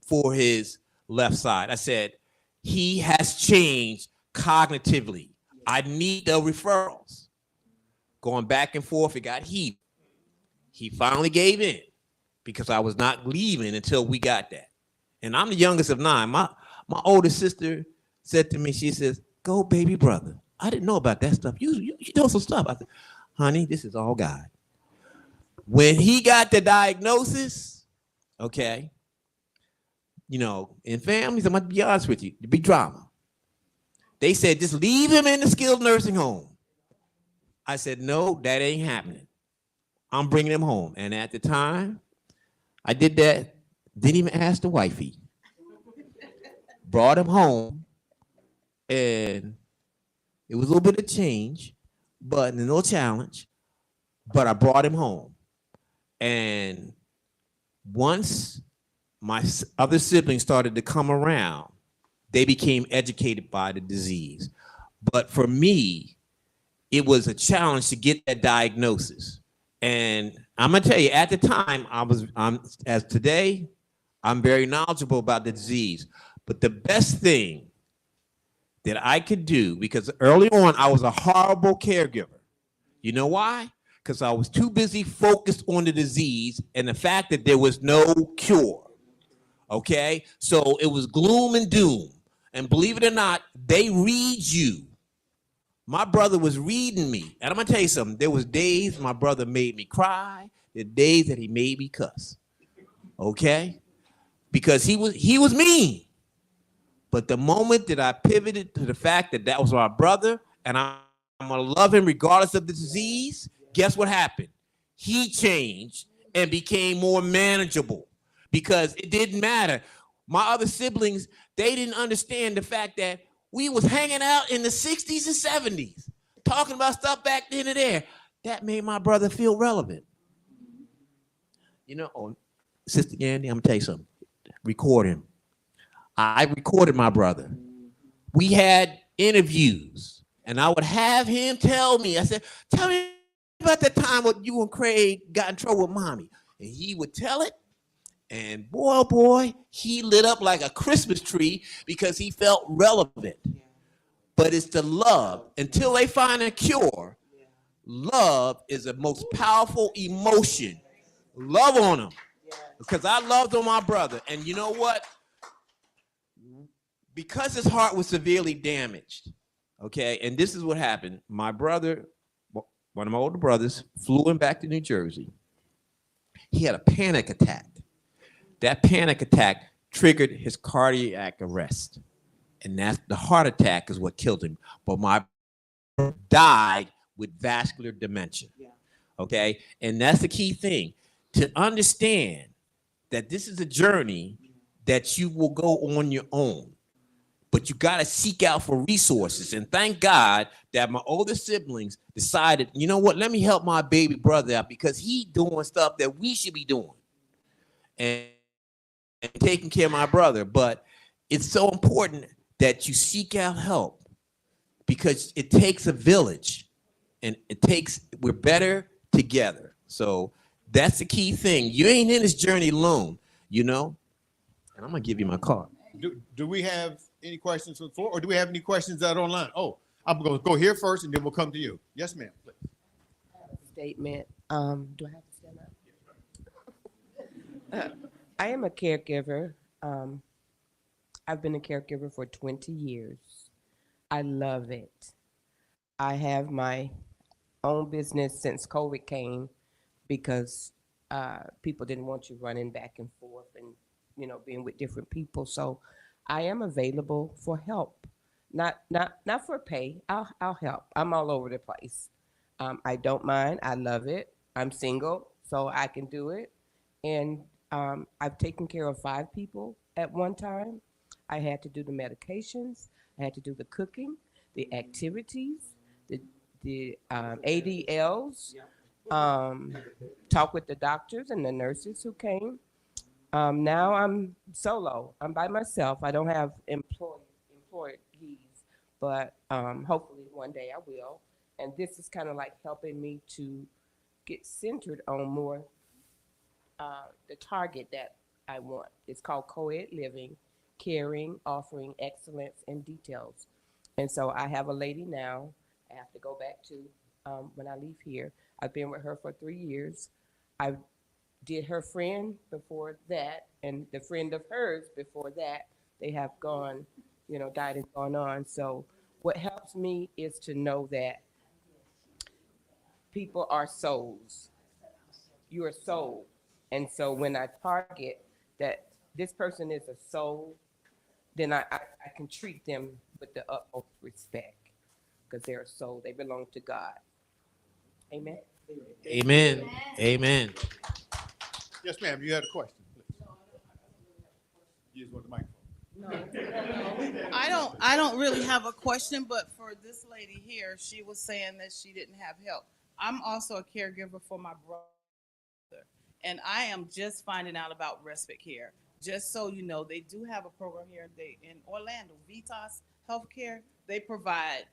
for his left side. I said, he has changed cognitively. I need the referrals. Going back and forth, it got heated. He finally gave in because I was not leaving until we got that. And I'm the youngest of 9. My older sister said to me, she says, go baby brother. I didn't know about that stuff. You know some stuff. I said, honey, this is all God. When he got the diagnosis, okay, you know, in families, I'm going to be honest with you, there be drama. They said, just leave him in the skilled nursing home. I said, no, that ain't happening. I'm bringing him home. And at the time, I did that, didn't even ask the wifey. Brought him home, and it was a little bit of change, but no challenge. But I brought him home. And once my other siblings started to come around, they became educated by the disease. But for me, it was a challenge to get that diagnosis. And I'm gonna tell you, at the time, as today, I'm very knowledgeable about the disease. But the best thing that I could do, because early on I was a horrible caregiver. You know why? Because I was too busy focused on the disease and the fact that there was no cure. Okay? So it was gloom and doom. And believe it or not, they read you. My brother was reading me. And I'm gonna tell you something. There was days my brother made me cry. There were days that he made me cuss. Okay? Because he was mean. But the moment that I pivoted to the fact that that was my brother and I'm gonna love him regardless of the disease, guess what happened? He changed and became more manageable because it didn't matter. My other siblings, they didn't understand the fact that we was hanging out in the 60s and 70s, talking about stuff back then and there. That made my brother feel relevant. You know, Sister Yandy, I'm gonna tell you something. Record him. I recorded my brother. We had interviews, and I would have him tell me, I said, tell me about that time when you and Craig got in trouble with mommy. And he would tell it, and boy, oh boy, he lit up like a Christmas tree because he felt relevant. But it's the love. Until they find a cure, love is the most powerful emotion. Love on him. Because I loved on my brother. And you know what? Because his heart was severely damaged, okay, and this is what happened. My brother, one of my older brothers, flew him back to New Jersey. he had a panic attack. That panic attack triggered his cardiac arrest. And that's the heart attack is what killed him. But my brother died with vascular dementia. Okay. And that's the key thing to understand that this is a journey that you will go on your own, but you got to seek out for resources. And thank God that my older siblings decided, you know what, let me help my baby brother out because he's doing stuff that we should be doing and taking care of my brother. But it's so important that you seek out help because it takes a village and we're better together. So that's the key thing. You ain't in this journey alone, you know? And I'm gonna give you my card. Do we have any questions from the floor, or do we have any questions that are online? Oh, I'm going to go here first, and then we'll come to you. Yes, ma'am. Please. Statement. Do I have to stand up? I am a caregiver. I've been a caregiver for 20 years. I love it. I have my own business since COVID came because people didn't want you running back and forth and, you know, being with different people. So I am available for help, not for pay. I'll help. I'm all over the place. I don't mind. I love it. I'm single, so I can do it. And I've taken care of 5 people at one time. I had to do the medications. I had to do the cooking, the activities, the ADLs, talk with the doctors and the nurses who came. Now I'm solo. I'm by myself. I don't have employees, but hopefully one day I will. And this is kind of like helping me to get centered on more the target that I want. It's called Co-ed Living, Caring, Offering Excellence and Details. And so I have a lady now. I have to go back to when I leave here. I've been with her for 3 years. I did her friend before that, and the friend of hers before that. They have gone, you know, died and gone on. So what helps me is to know that people are souls. You are soul. And so when I target that this person is a soul, then I can treat them with the utmost respect because they're a soul. They belong to God. Amen. Amen. Amen. Yes, ma'am. You had a question, please. You just want the microphone. I don't really have a question, but for this lady here, she was saying that she didn't have help. I'm also a caregiver for my brother, and I am just finding out about respite care. Just so you know, they do have a program here in Orlando, Vitas Healthcare. They provide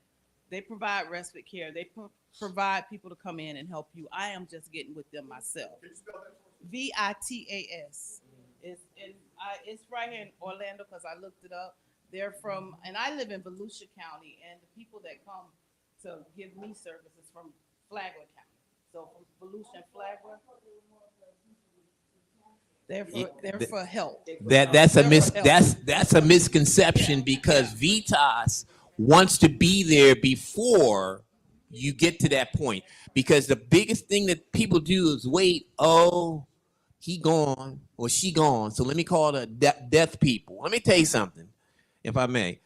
respite care. They provide people to come in and help you. I am just getting with them myself. VITAS. It's right here in Orlando because I looked it up. They're from, and I live in Volusia County, and the people that come to give me services from Flagler County. So from Volusia and Flagler. They're for help. That's a misconception because Vitas wants to be there before you get to that point. Because the biggest thing that people do is wait, oh, he gone or she gone. So let me call the death people. Let me tell you something, if I may.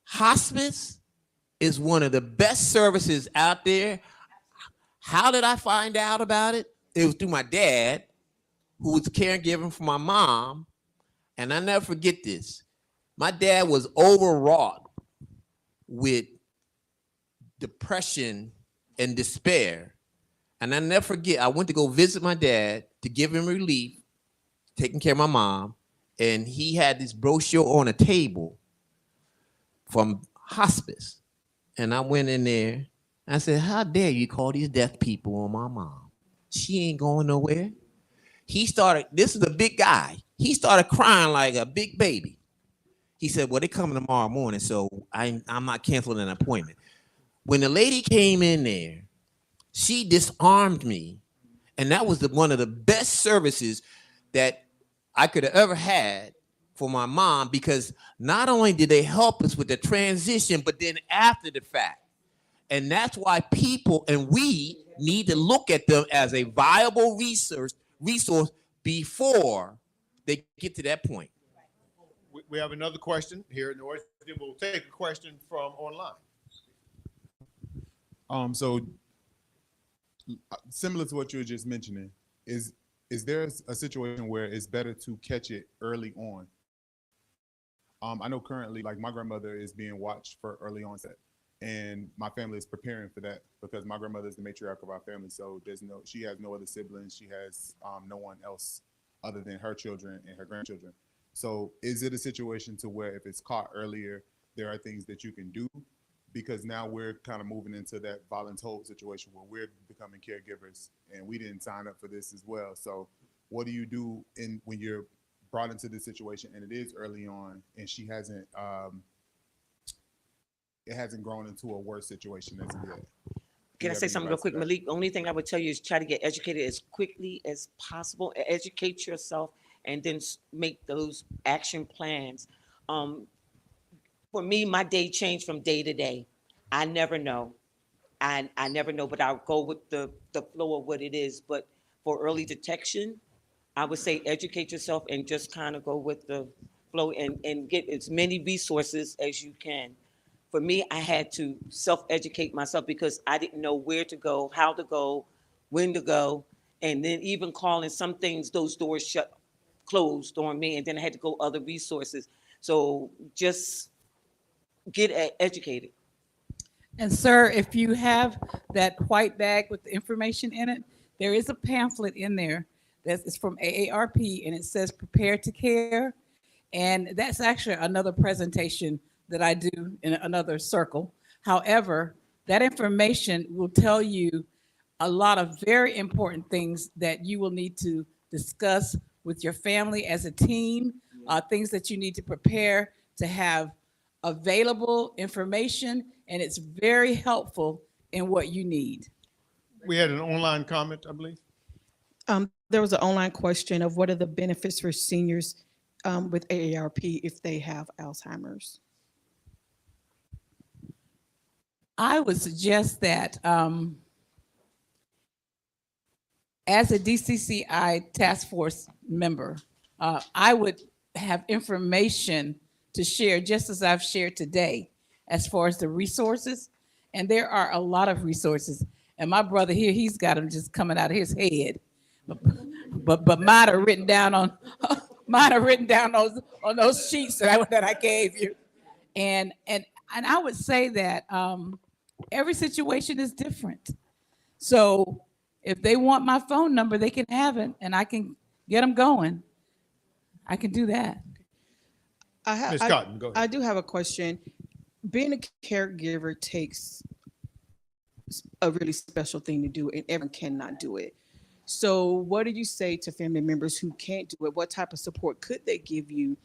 Hospice is one of the best services out there. How did I find out about it? It was through my dad, who was a caregiver for my mom. And I never forget this. My dad was overwrought with depression and despair. And I never forget, I went to go visit my dad to give him relief, taking care of my mom. And he had this brochure on a table from hospice. And I went in there. I said, how dare you call these deaf people on my mom? She ain't going nowhere. This is a big guy. He started crying like a big baby. He said, well, they're coming tomorrow morning, so I'm not canceling an appointment. When the lady came in there, she disarmed me. And that was one of the best services that I could have ever had for my mom, because not only did they help us with the transition, but then after the fact. And that's why people and we need to look at them as a viable resource before they get to that point. We have another question here in the audience. We'll take a question from online. So similar to what you were just mentioning, is there a situation where it's better to catch it early on? I know currently, like my grandmother is being watched for early onset, and my family is preparing for that because my grandmother is the matriarch of our family. So she has no other siblings. She has no one else other than her children and her grandchildren. So is it a situation to where if it's caught earlier, there are things that you can do? Because now we're kind of moving into that voluntold situation where we're becoming caregivers, and we didn't sign up for this as well. So what do you do when you're brought into this situation and it is early on and she hasn't, it hasn't grown into a worse situation as of yet? Can I say something real quick, Malik? The only thing I would tell you is try to get educated as quickly as possible. Educate yourself and then make those action plans. For me, my day changed from day to day. I never know. I never know, but I'll go with the flow of what it is. But for early detection, I would say educate yourself and just kind of go with the flow and get as many resources as you can. For me, I had to self-educate myself because I didn't know where to go, how to go, when to go, and then even calling some things, those doors closed on me, and then I had to go other resources. So just get educated. And sir, if you have that white bag with the information in it, there is a pamphlet in there that is from AARP, and it says Prepare to Care. And that's actually another presentation that I do in another circle. However, that information will tell you a lot of very important things that you will need to discuss with your family as a team, things that you need to prepare to have available information, and it's very helpful in what you need. We had an online comment, I believe. There was an online question of what are the benefits for seniors with AARP if they have Alzheimer's? I would suggest that as a DCCI task force member, I would have information to share just as I've shared today as far as the resources. And there are a lot of resources. And my brother here, he's got them just coming out of his head. But mine are written down on those sheets that I gave you. And I would say that every situation is different. So if they want my phone number, they can have it and I can get them going. I can do that. Ms. Cotton, go ahead. I do have a question. Being a caregiver takes a really special thing to do, and everyone cannot do it. So what do you say to family members who can't do it? What type of support could they give you?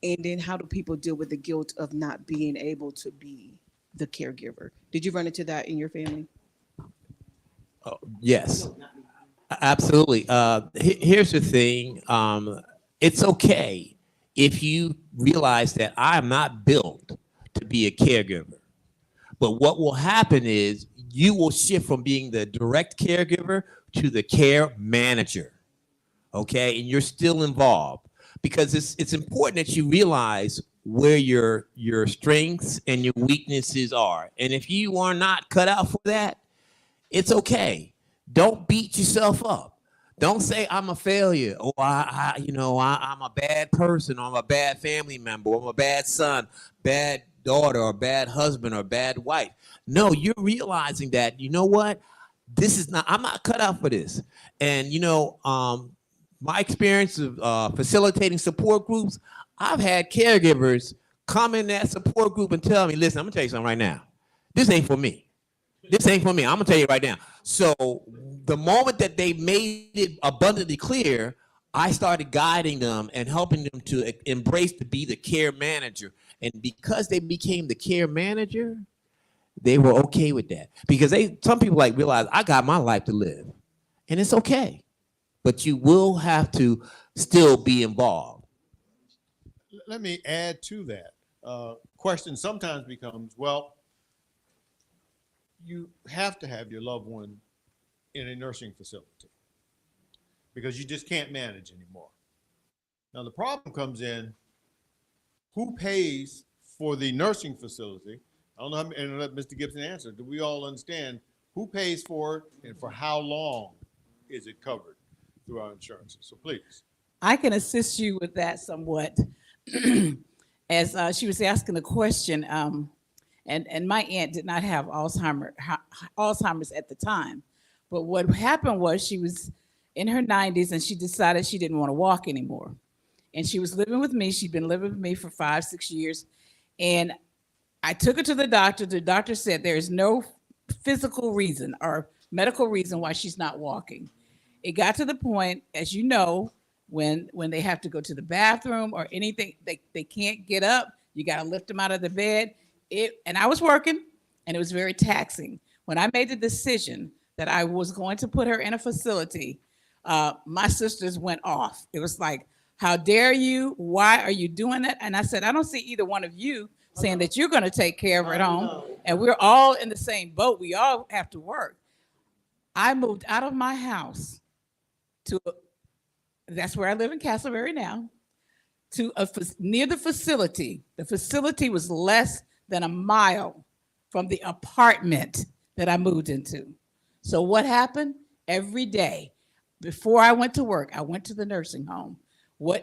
And then how do people deal with the guilt of not being able to be the caregiver? Did you run into that in your family? Oh, yes, absolutely. Here's the thing. It's okay if you realize that I am not built to be a caregiver. But what will happen is you will shift from being the direct caregiver to the care manager, okay? And you're still involved because it's important that you realize where your strengths and your weaknesses are. And if you are not cut out for that, it's okay. Don't beat yourself up. Don't say I'm a failure or I'm a bad person or I'm a bad family member or I'm a bad son, bad daughter or bad husband or bad wife. No, you're realizing that, you know what? I'm not cut out for this. And, my experience of facilitating support groups, I've had caregivers come in that support group and tell me, listen, I'm gonna tell you something right now. This ain't for me. This ain't for me. I'm gonna tell you right now. So the moment that they made it abundantly clear, I started guiding them and helping them to embrace to be the care manager. And because they became the care manager, they were okay with that. Because some people realize I got my life to live. And it's okay. But you will have to still be involved. Let me add to that. Question sometimes becomes, well, you have to have your loved one in a nursing facility because you just can't manage anymore. Now the problem comes in, who pays for the nursing facility? I don't know, and let Mr. Gibson answer. Do we all understand who pays for it and for how long is it covered through our insurances? So please. I can assist you with that somewhat. As she was asking the question, and my aunt did not have Alzheimer's at the time. But what happened was she was in her 90s and she decided she didn't want to walk anymore. And she was living with me. She'd been living with me for 5-6 years. And I took her to the doctor. The doctor said there is no physical reason or medical reason why she's not walking. It got to the point, as you know, when they have to go to the bathroom or anything, they can't get up. You got to lift them out of the bed. And I was working, and it was very taxing. When I made the decision that I was going to put her in a facility, my sisters went off. It was like, how dare you? Why are you doing that? And I said, I don't see either one of you saying that you're going to take care of her at home. And we're all in the same boat. We all have to work. I moved out of my house to, that's where I live in Castleberry now, to near the facility. The facility was less than a mile from the apartment that I moved into. So what happened? Every day, before I went to work, I went to the nursing home.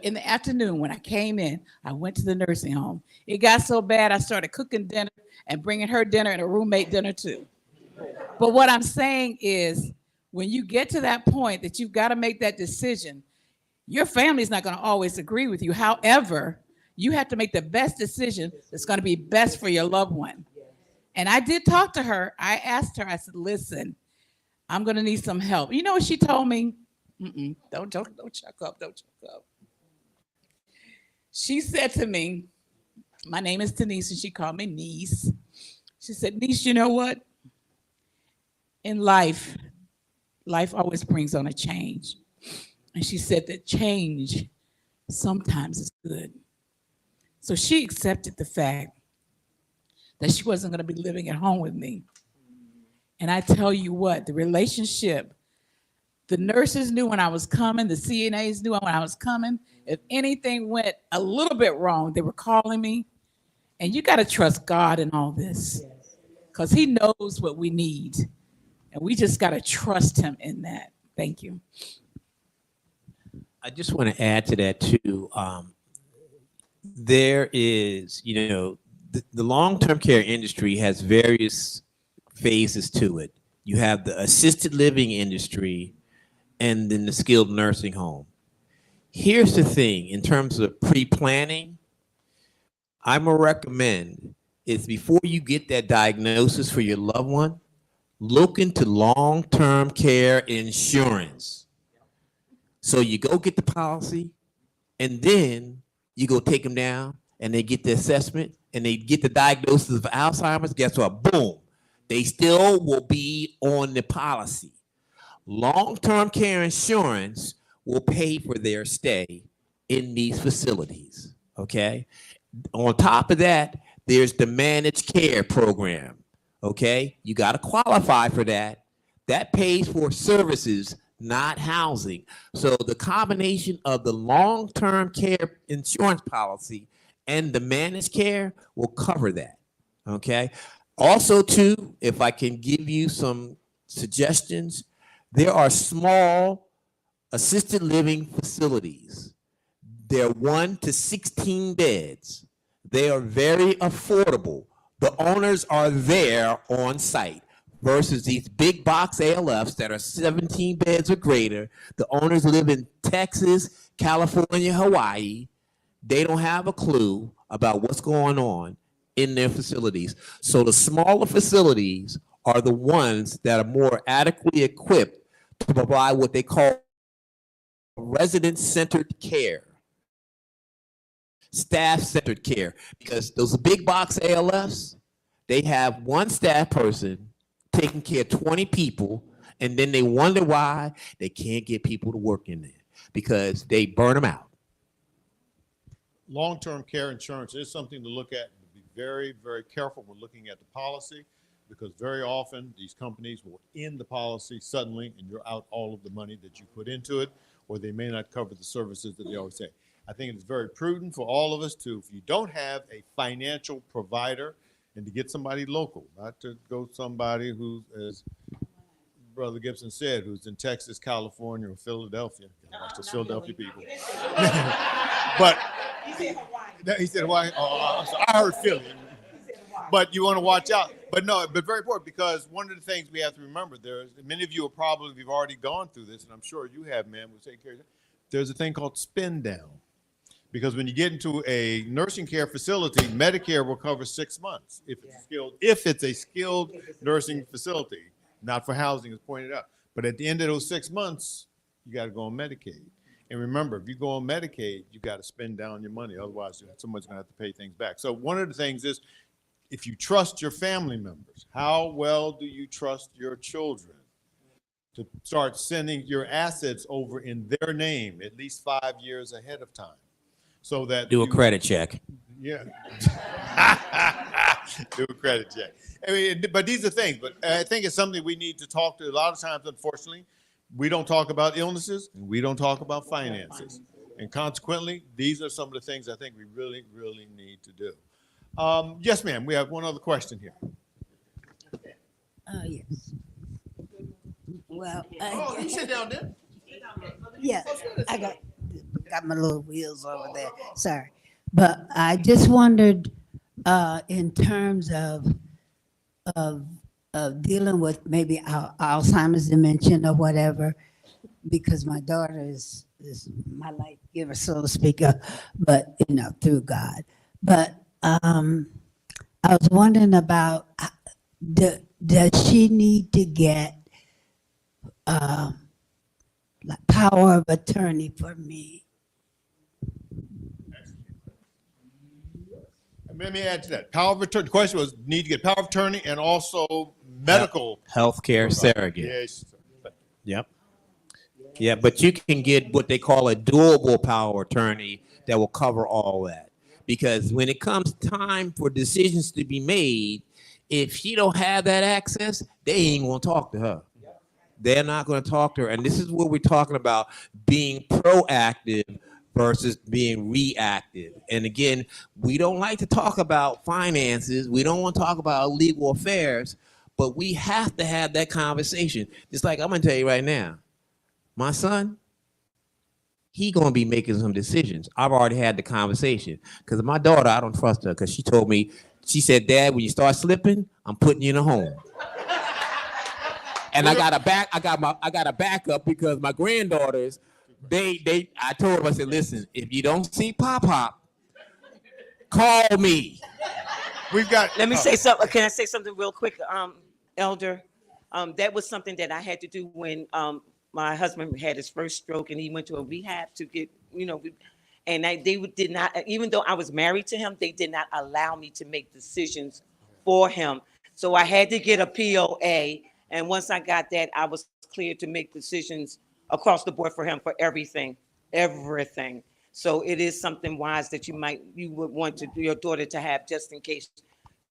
In the afternoon, when I came in, I went to the nursing home. It got so bad, I started cooking dinner and bringing her dinner and a roommate dinner too. But what I'm saying is, when you get to that point that you've got to make that decision, your family's not going to always agree with you. However, you have to make the best decision that's going to be best for your loved one. And I did talk to her. I asked her, I said, listen, I'm going to need some help. You know what she told me? Don't chuck up, don't chuck up. She said to me, my name is Denise, and she called me Niece. She said, Niece, you know what? In life always brings on a change. And she said that change sometimes is good. So she accepted the fact that she wasn't going to be living at home with me. And I tell you what, the relationship, the nurses knew when I was coming, the CNAs knew when I was coming. If anything went a little bit wrong, they were calling me. And you got to trust God in all this, because he knows what we need. And we just got to trust him in that. Thank you. I just want to add to that too. There is, the long-term care industry has various phases to it. You have the assisted living industry and then the skilled nursing home. Here's the thing, in terms of pre-planning, I'm gonna recommend is before you get that diagnosis for your loved one, look into long-term care insurance. So you go get the policy, and then you go take them down, and they get the assessment, and they get the diagnosis of Alzheimer's. Guess what? Boom. They still will be on the policy. Long-term care insurance will pay for their stay in these facilities, okay? On top of that, there's the managed care program, okay? You got to qualify for that. That pays for services, not housing. So the combination of the long-term care insurance policy and the managed care will cover that, okay? Also, too, if I can give you some suggestions, there are small assisted living facilities. They're 1 to 16 beds. They are very affordable. The owners are there on site versus these big box ALFs that are 17 beds or greater. The owners live in Texas, California, Hawaii. They don't have a clue about what's going on in their facilities. So the smaller facilities are the ones that are more adequately equipped to provide what they call resident-centered care, staff-centered care, because those big box ALFs, they have one staff person taking care of 20 people, and then they wonder why they can't get people to work in there because they burn them out. Long-term care insurance is something to look at. Be very, very careful when looking at the policy. because very often these companies will end the policy suddenly and you're out all of the money that you put into it, or they may not cover the services that they always say. I think it's very prudent for all of us to, if you don't have a financial provider, and to get somebody local, not to go somebody who's, as Brother Gibson said, who's in Texas, California, or Philadelphia. Watch those Philadelphia people. But he said Hawaii. Oh, so I heard Philly. But you want to watch out. But no, but very important, because one of the things we have to remember, there's many of you are probably, you've already gone through this, and I'm sure you have, man. We'll take care of that. There's a thing called spin down. Because when you get into a nursing care facility, Medicare will cover 6 months if it's a skilled nursing facility, not for housing, as pointed out. But at the end of those 6 months, you got to go on Medicaid. And remember, if you go on Medicaid, you got to spend down your money. Otherwise, someone's going to have to pay things back. So one of the things is, if you trust your family members, how well do you trust your children to start sending your assets over in their name at least 5 years ahead of time? So that do a credit check. Yeah. Do a credit check. I mean, but these are things, but I think it's something we need to talk to. A lot of times, unfortunately, we don't talk about illnesses and we don't talk about finances. And consequently, these are some of the things I think we really, really need to do. Yes, ma'am, we have one other question here. Yes. Well, you sit down there. Yeah, I got my little wheels over there. Sorry. But I just wondered, in terms of dealing with maybe Alzheimer's dementia or whatever, because my daughter is my life giver, so to speak, but through God. But I was wondering about, does she need to get like power of attorney for me? Let me add to that. Power of attorney. The question was, need to get power of attorney and also medical healthcare surrogate. Yes. Yep. Yeah, but you can get what they call a doable power of attorney that will cover all that. Because when it comes time for decisions to be made, if she don't have that access, they ain't gonna talk to her. They're not going to talk to her. And this is what we're talking about, being proactive versus being reactive. And again, we don't like to talk about finances. We don't want to talk about legal affairs, but we have to have that conversation. Just like I'm going to tell you right now, my son, he going to be making some decisions. I've already had the conversation, because my daughter, I don't trust her, because she told me, she said, Dad, when you start slipping, I'm putting you in a home. And I got a backup, because my granddaughters, I told them, I said, listen, if you don't see Pop, call me. Let me say something. Can I say something real quick, Elder? That was something that I had to do when my husband had his first stroke, and he went to a rehab to get, and they did not, even though I was married to him, they did not allow me to make decisions for him. So I had to get a POA. And once I got that, I was cleared to make decisions across the board for him for everything. So it is something wise that you would want your daughter to have, just in case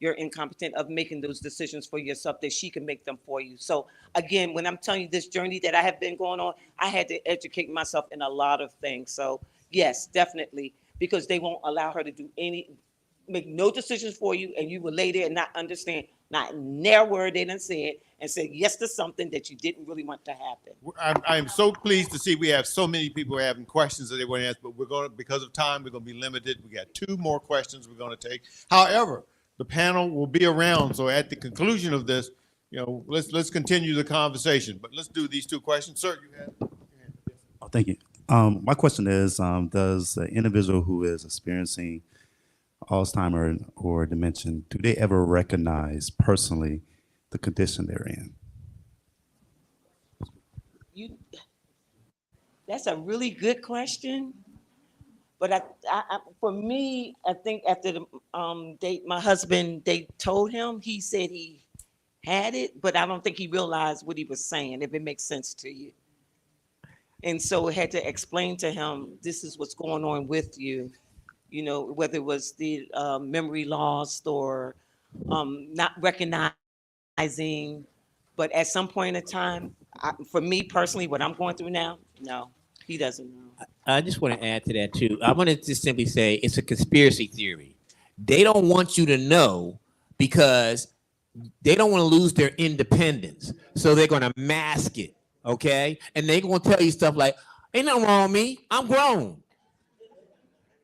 you're incompetent of making those decisions for yourself, that she can make them for you. So again, when I'm telling you this journey that I have been going on, I had to educate myself in a lot of things. So yes, definitely, because they won't allow her to make no decisions for you, and you will lay there and not understand, not near word they done said, and say yes to something that you didn't really want to happen. I'm so pleased to see we have so many people having questions that they want to ask, but because of time, we're going to be limited. We got 2 more questions we're going to take. However, the panel will be around, so at the conclusion of this, let's continue the conversation. But let's do these 2 questions. Sir, you have. Oh, thank you. My question is, does an individual who is experiencing Alzheimer or dementia, do they ever recognize personally the condition they're in? That's a really good question. But for me, I think after the my husband, they told him, he said he had it, but I don't think he realized what he was saying, if it makes sense to you. And so I had to explain to him, this is what's going on with you, whether it was the memory loss or not recognizing recognizing, but at some point in time, for me personally, what I'm going through now, no, he doesn't know. I just want to add to that too. I want to just simply say it's a conspiracy theory. They don't want you to know because they don't want to lose their independence. So they're going to mask it, okay? And they're going to tell you stuff like, ain't nothing wrong with me. I'm grown.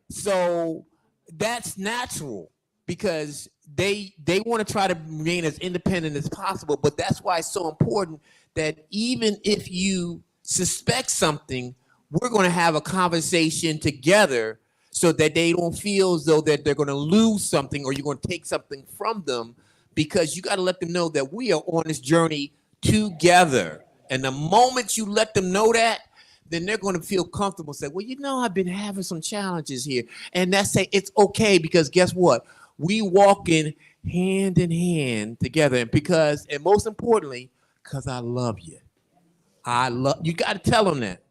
So that's natural because they want to try to remain as independent as possible. But that's why it's so important that even if you suspect something, we're going to have a conversation together so that they don't feel as though that they're going to lose something or you're going to take something from them, because you got to let them know that we are on this journey together. And the moment you let them know that, then they're going to feel comfortable. Say, well, you know, I've been having some challenges here. And that's say it's okay, because guess what? We walking hand in hand together. And because, and most importantly, because I love you. You got to tell them that.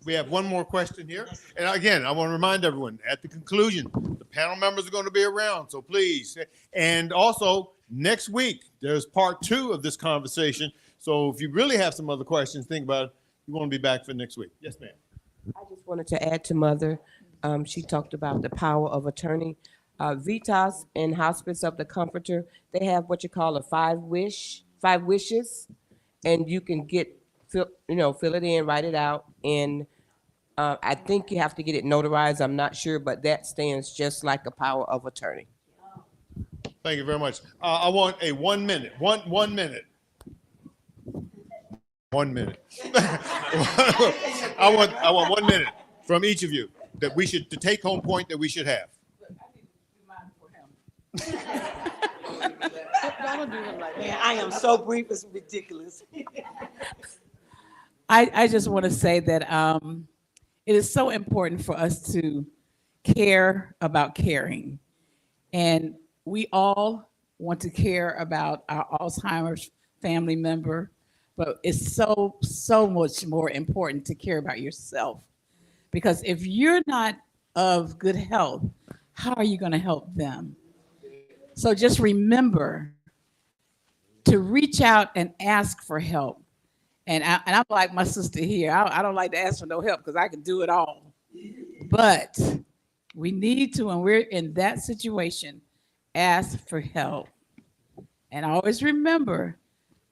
We have one more question here. And again, I want to remind everyone at the conclusion, the panel members are going to be around. So please. And also next week, there's part 2 of this conversation. So if you really have some other questions, think about it. You want to be back for next week. Yes, ma'am. I just wanted to add to Mother. She talked about the power of attorney. Vitas and Hospice of the Comforter, they have what you call a 5 wishes, and you can fill it in, write it out, and I think you have to get it notarized. I'm not sure, but that stands just like a power of attorney. Thank you very much. I want a 1 minute. One minute. 1 minute. I want 1 minute from each of you that we should, the take home point that we should have. Man, I am so brief, it's ridiculous. I just want to say that it is so important for us to care about caring. And we all want to care about our Alzheimer's family member, but it's so much more important to care about yourself. Because if you're not of good health, how are you going to help them? So just remember to reach out and ask for help. And I'm like my sister here. I don't like to ask for no help because I can do it all. But we need to, when we're in that situation, ask for help. And always remember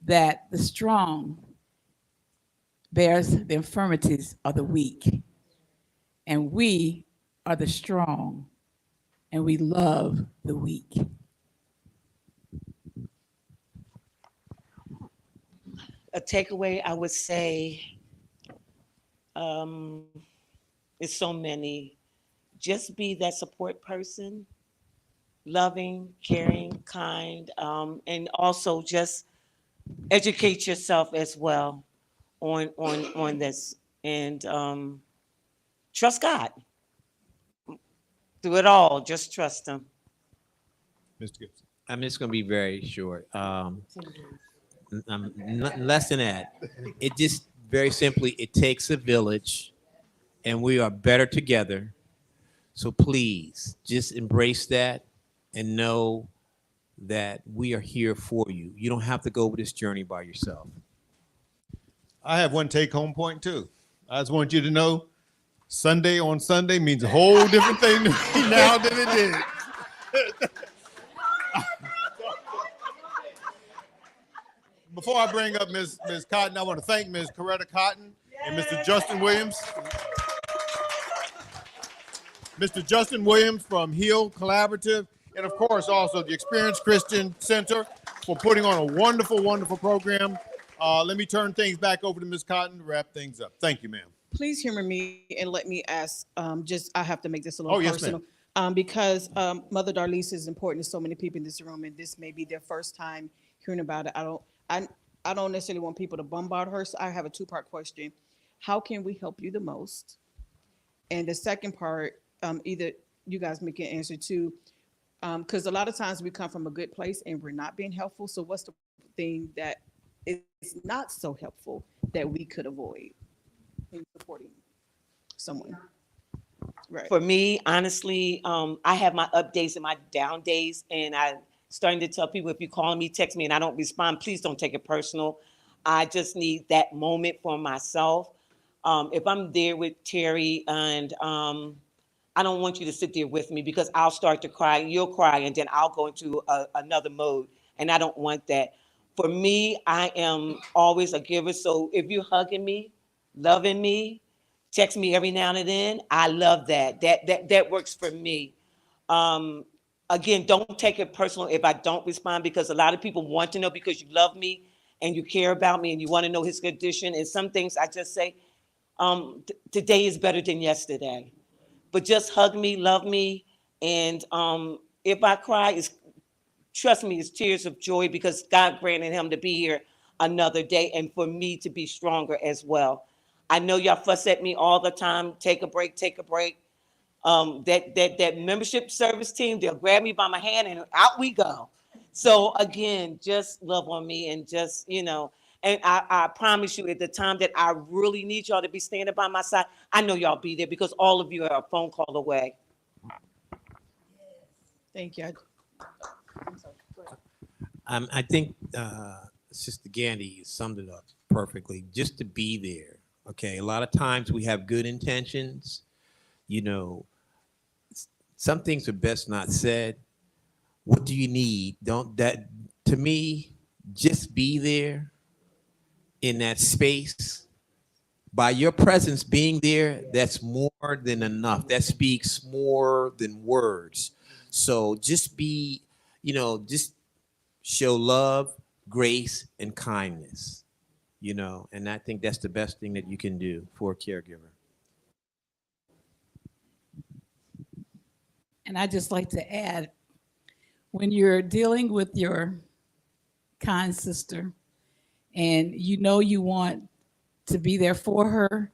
that the strong bears the infirmities of the weak. And we are the strong, and we love the weak. A takeaway, I would say, is so many. Just be that support person, loving, caring, kind, and also just educate yourself as well on this, and trust God through it all. Just trust Him. Mr. Gibson. I'm just going to be very short. Less than that. It just very simply, it takes a village, and we are better together. So please just embrace that and know that we are here for you. You don't have to go over this journey by yourself. I have one take home point too. I just want you to know Sunday on Sunday means a whole different thing to me now than it did. Before I bring up Ms. Cotton, I want to thank Ms. Coretta Cotton and Mr. Justin Williams. Mr. Justin Williams from Heal Collaborative, and of course also the Experience Christian Center for putting on a wonderful, wonderful program. Let me turn things back over to Ms. Cotton to wrap things up. Thank you, ma'am. Please humor me and let me ask, I have to make this a little personal. Because Mother Darlise is important to so many people in this room, and this may be their first time hearing about it. I don't necessarily want people to bombard her, so I have a 2-part question. How can we help you the most? And the second part, either you guys may can answer too, because a lot of times we come from a good place and we're not being helpful. So what's the thing that is not so helpful that we could avoid in supporting someone? Right. For me, honestly, I have my up days and my down days, and I starting to tell people, if you're calling me, text me, and I don't respond, please don't take it personal. I just need that moment for myself. If I'm there with Terry and I don't want you to sit there with me because I'll start to cry, you'll cry, and then I'll go into another mode, and I don't want that. For me, I am always a giver, so if you're hugging me, loving me, text me every now and then, I love that. That works for me. Again, don't take it personal if I don't respond, because a lot of people want to know because you love me and you care about me and you want to know his condition. And some things I just say, today is better than yesterday. But just hug me, love me, and if I cry, trust me, it's tears of joy because God granted him to be here another day and for me to be stronger as well. I know y'all fuss at me all the time. Take a break, take a break. That membership service team, they'll grab me by my hand and out we go. So again, just love on me and just, and I promise you at the time that I really need y'all to be standing by my side, I know y'all be there because all of you are a phone call away. Thank you. I think Sister Gandy summed it up perfectly. Just to be there. Okay, a lot of times we have good intentions. Some things are best not said. What do you need? To me, just be there in that space. By your presence being there, that's more than enough. That speaks more than words. So just just show love, grace, and kindness, and I think that's the best thing that you can do for a caregiver. And I just like to add, when you're dealing with your kind sister and you want to be there for her,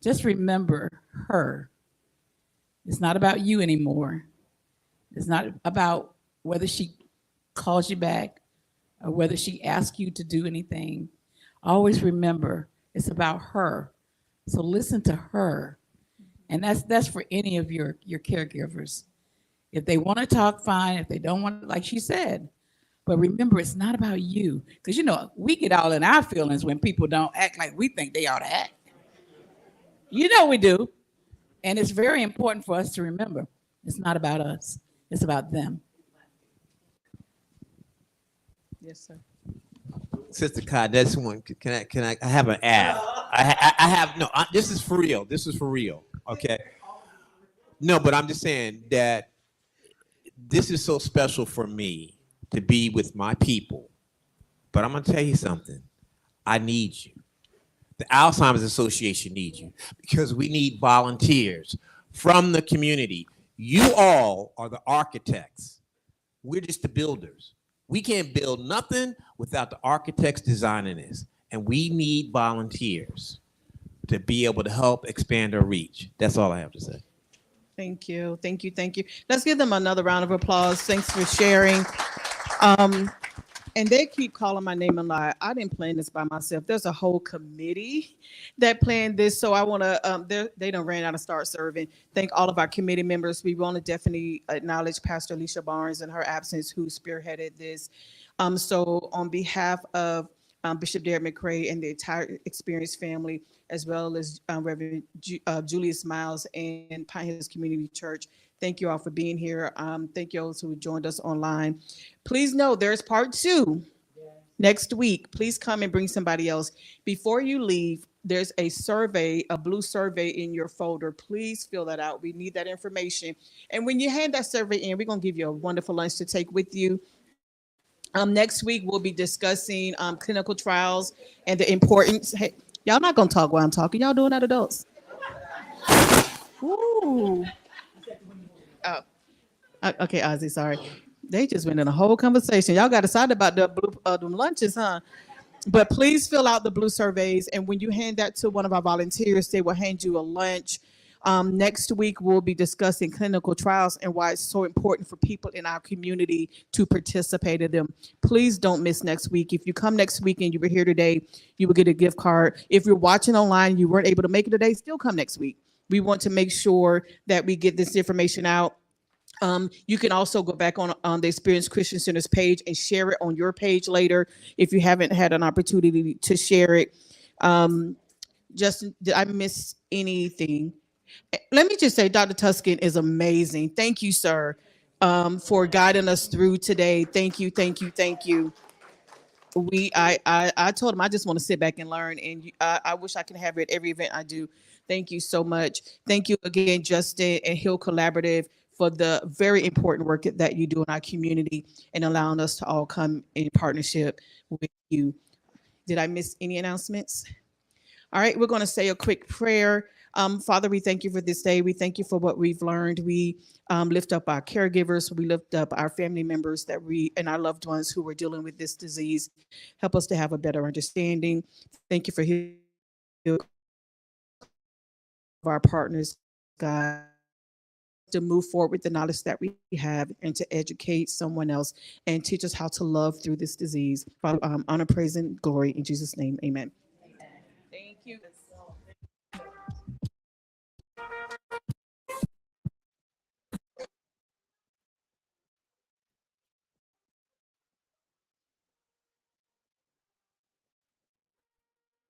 just remember her. It's not about you anymore. It's not about whether she calls you back or whether she asks you to do anything. Always remember it's about her. So listen to her. And that's for any of your caregivers. If they want to talk, fine. If they don't want, like she said. But remember, it's not about you. Because, we get all in our feelings when people don't act like we think they ought to act. We do. And it's very important for us to remember, it's not about us. It's about them. Yes, sir. Sister Cod, that's one. Can I have an ad? This is for real. This is for real. Okay. No, but I'm just saying that this is so special for me to be with my people. But I'm going to tell you something. I need you. The Alzheimer's Association needs you because we need volunteers from the community. You all are the architects. We're just the builders. We can't build nothing without the architects designing this. And we need volunteers to be able to help expand our reach. That's all I have to say. Thank you. Thank you. Thank you. Let's give them another round of applause. Thanks for sharing. And they keep calling my name and lie. I didn't plan this by myself. There's a whole committee that planned this. So I want to, they done ran out of start serving. Thank all of our committee members. We want to definitely acknowledge Pastor Alicia Barnes in her absence, who spearheaded this. So on behalf of Bishop Derek McCrae and the entire Experience family, as well as Reverend Julius Miles and Pine Hills Community Church, thank you all for being here. Thank you all who joined us online. Please know there's part 2 next week. Please come and bring somebody else. Before you leave, there's a survey, a blue survey in your folder. Please fill that out. We need that information. And when you hand that survey in, we're going to give you a wonderful lunch to take with you. Next week, we'll be discussing clinical trials and the importance. Hey, y'all not going to talk while I'm talking. Y'all doing that, adults? Ooh. Oh. Okay, Ozzy, sorry. They just went in a whole conversation. Y'all got excited about the blue them lunches, huh? But please fill out the blue surveys. And when you hand that to one of our volunteers, they will hand you a lunch. Next week, we'll be discussing clinical trials and why it's so important for people in our community to participate in them. Please don't miss next week. If you come next week and you were here today, you will get a gift card. If you're watching online, you weren't able to make it today, still come next week. We want to make sure that we get this information out. You can also go back on the Experience Christian Center's page and share it on your page later if you haven't had an opportunity to share it. Justin, did I miss anything? Let me just say, Dr. Tuskin is amazing. Thank you, sir, for guiding us through today. Thank you, thank you, thank you. I told him I just want to sit back and learn, and I wish I could have it at every event I do. Thank you so much. Thank you again, Justin and Hill Collaborative, for the very important work that you do in our community and allowing us to all come in partnership with you. Did I miss any announcements? All right, we're going to say a quick prayer. Father, we thank you for this day. We thank you for what we've learned. We lift up our caregivers. We lift up our family members and our loved ones who are dealing with this disease. Help us to have a better understanding. Thank you for our partners, God, to move forward with the knowledge that we have and to educate someone else and teach us how to love through this disease. Father, honor, praise, and glory in Jesus' name. Amen. Thank you.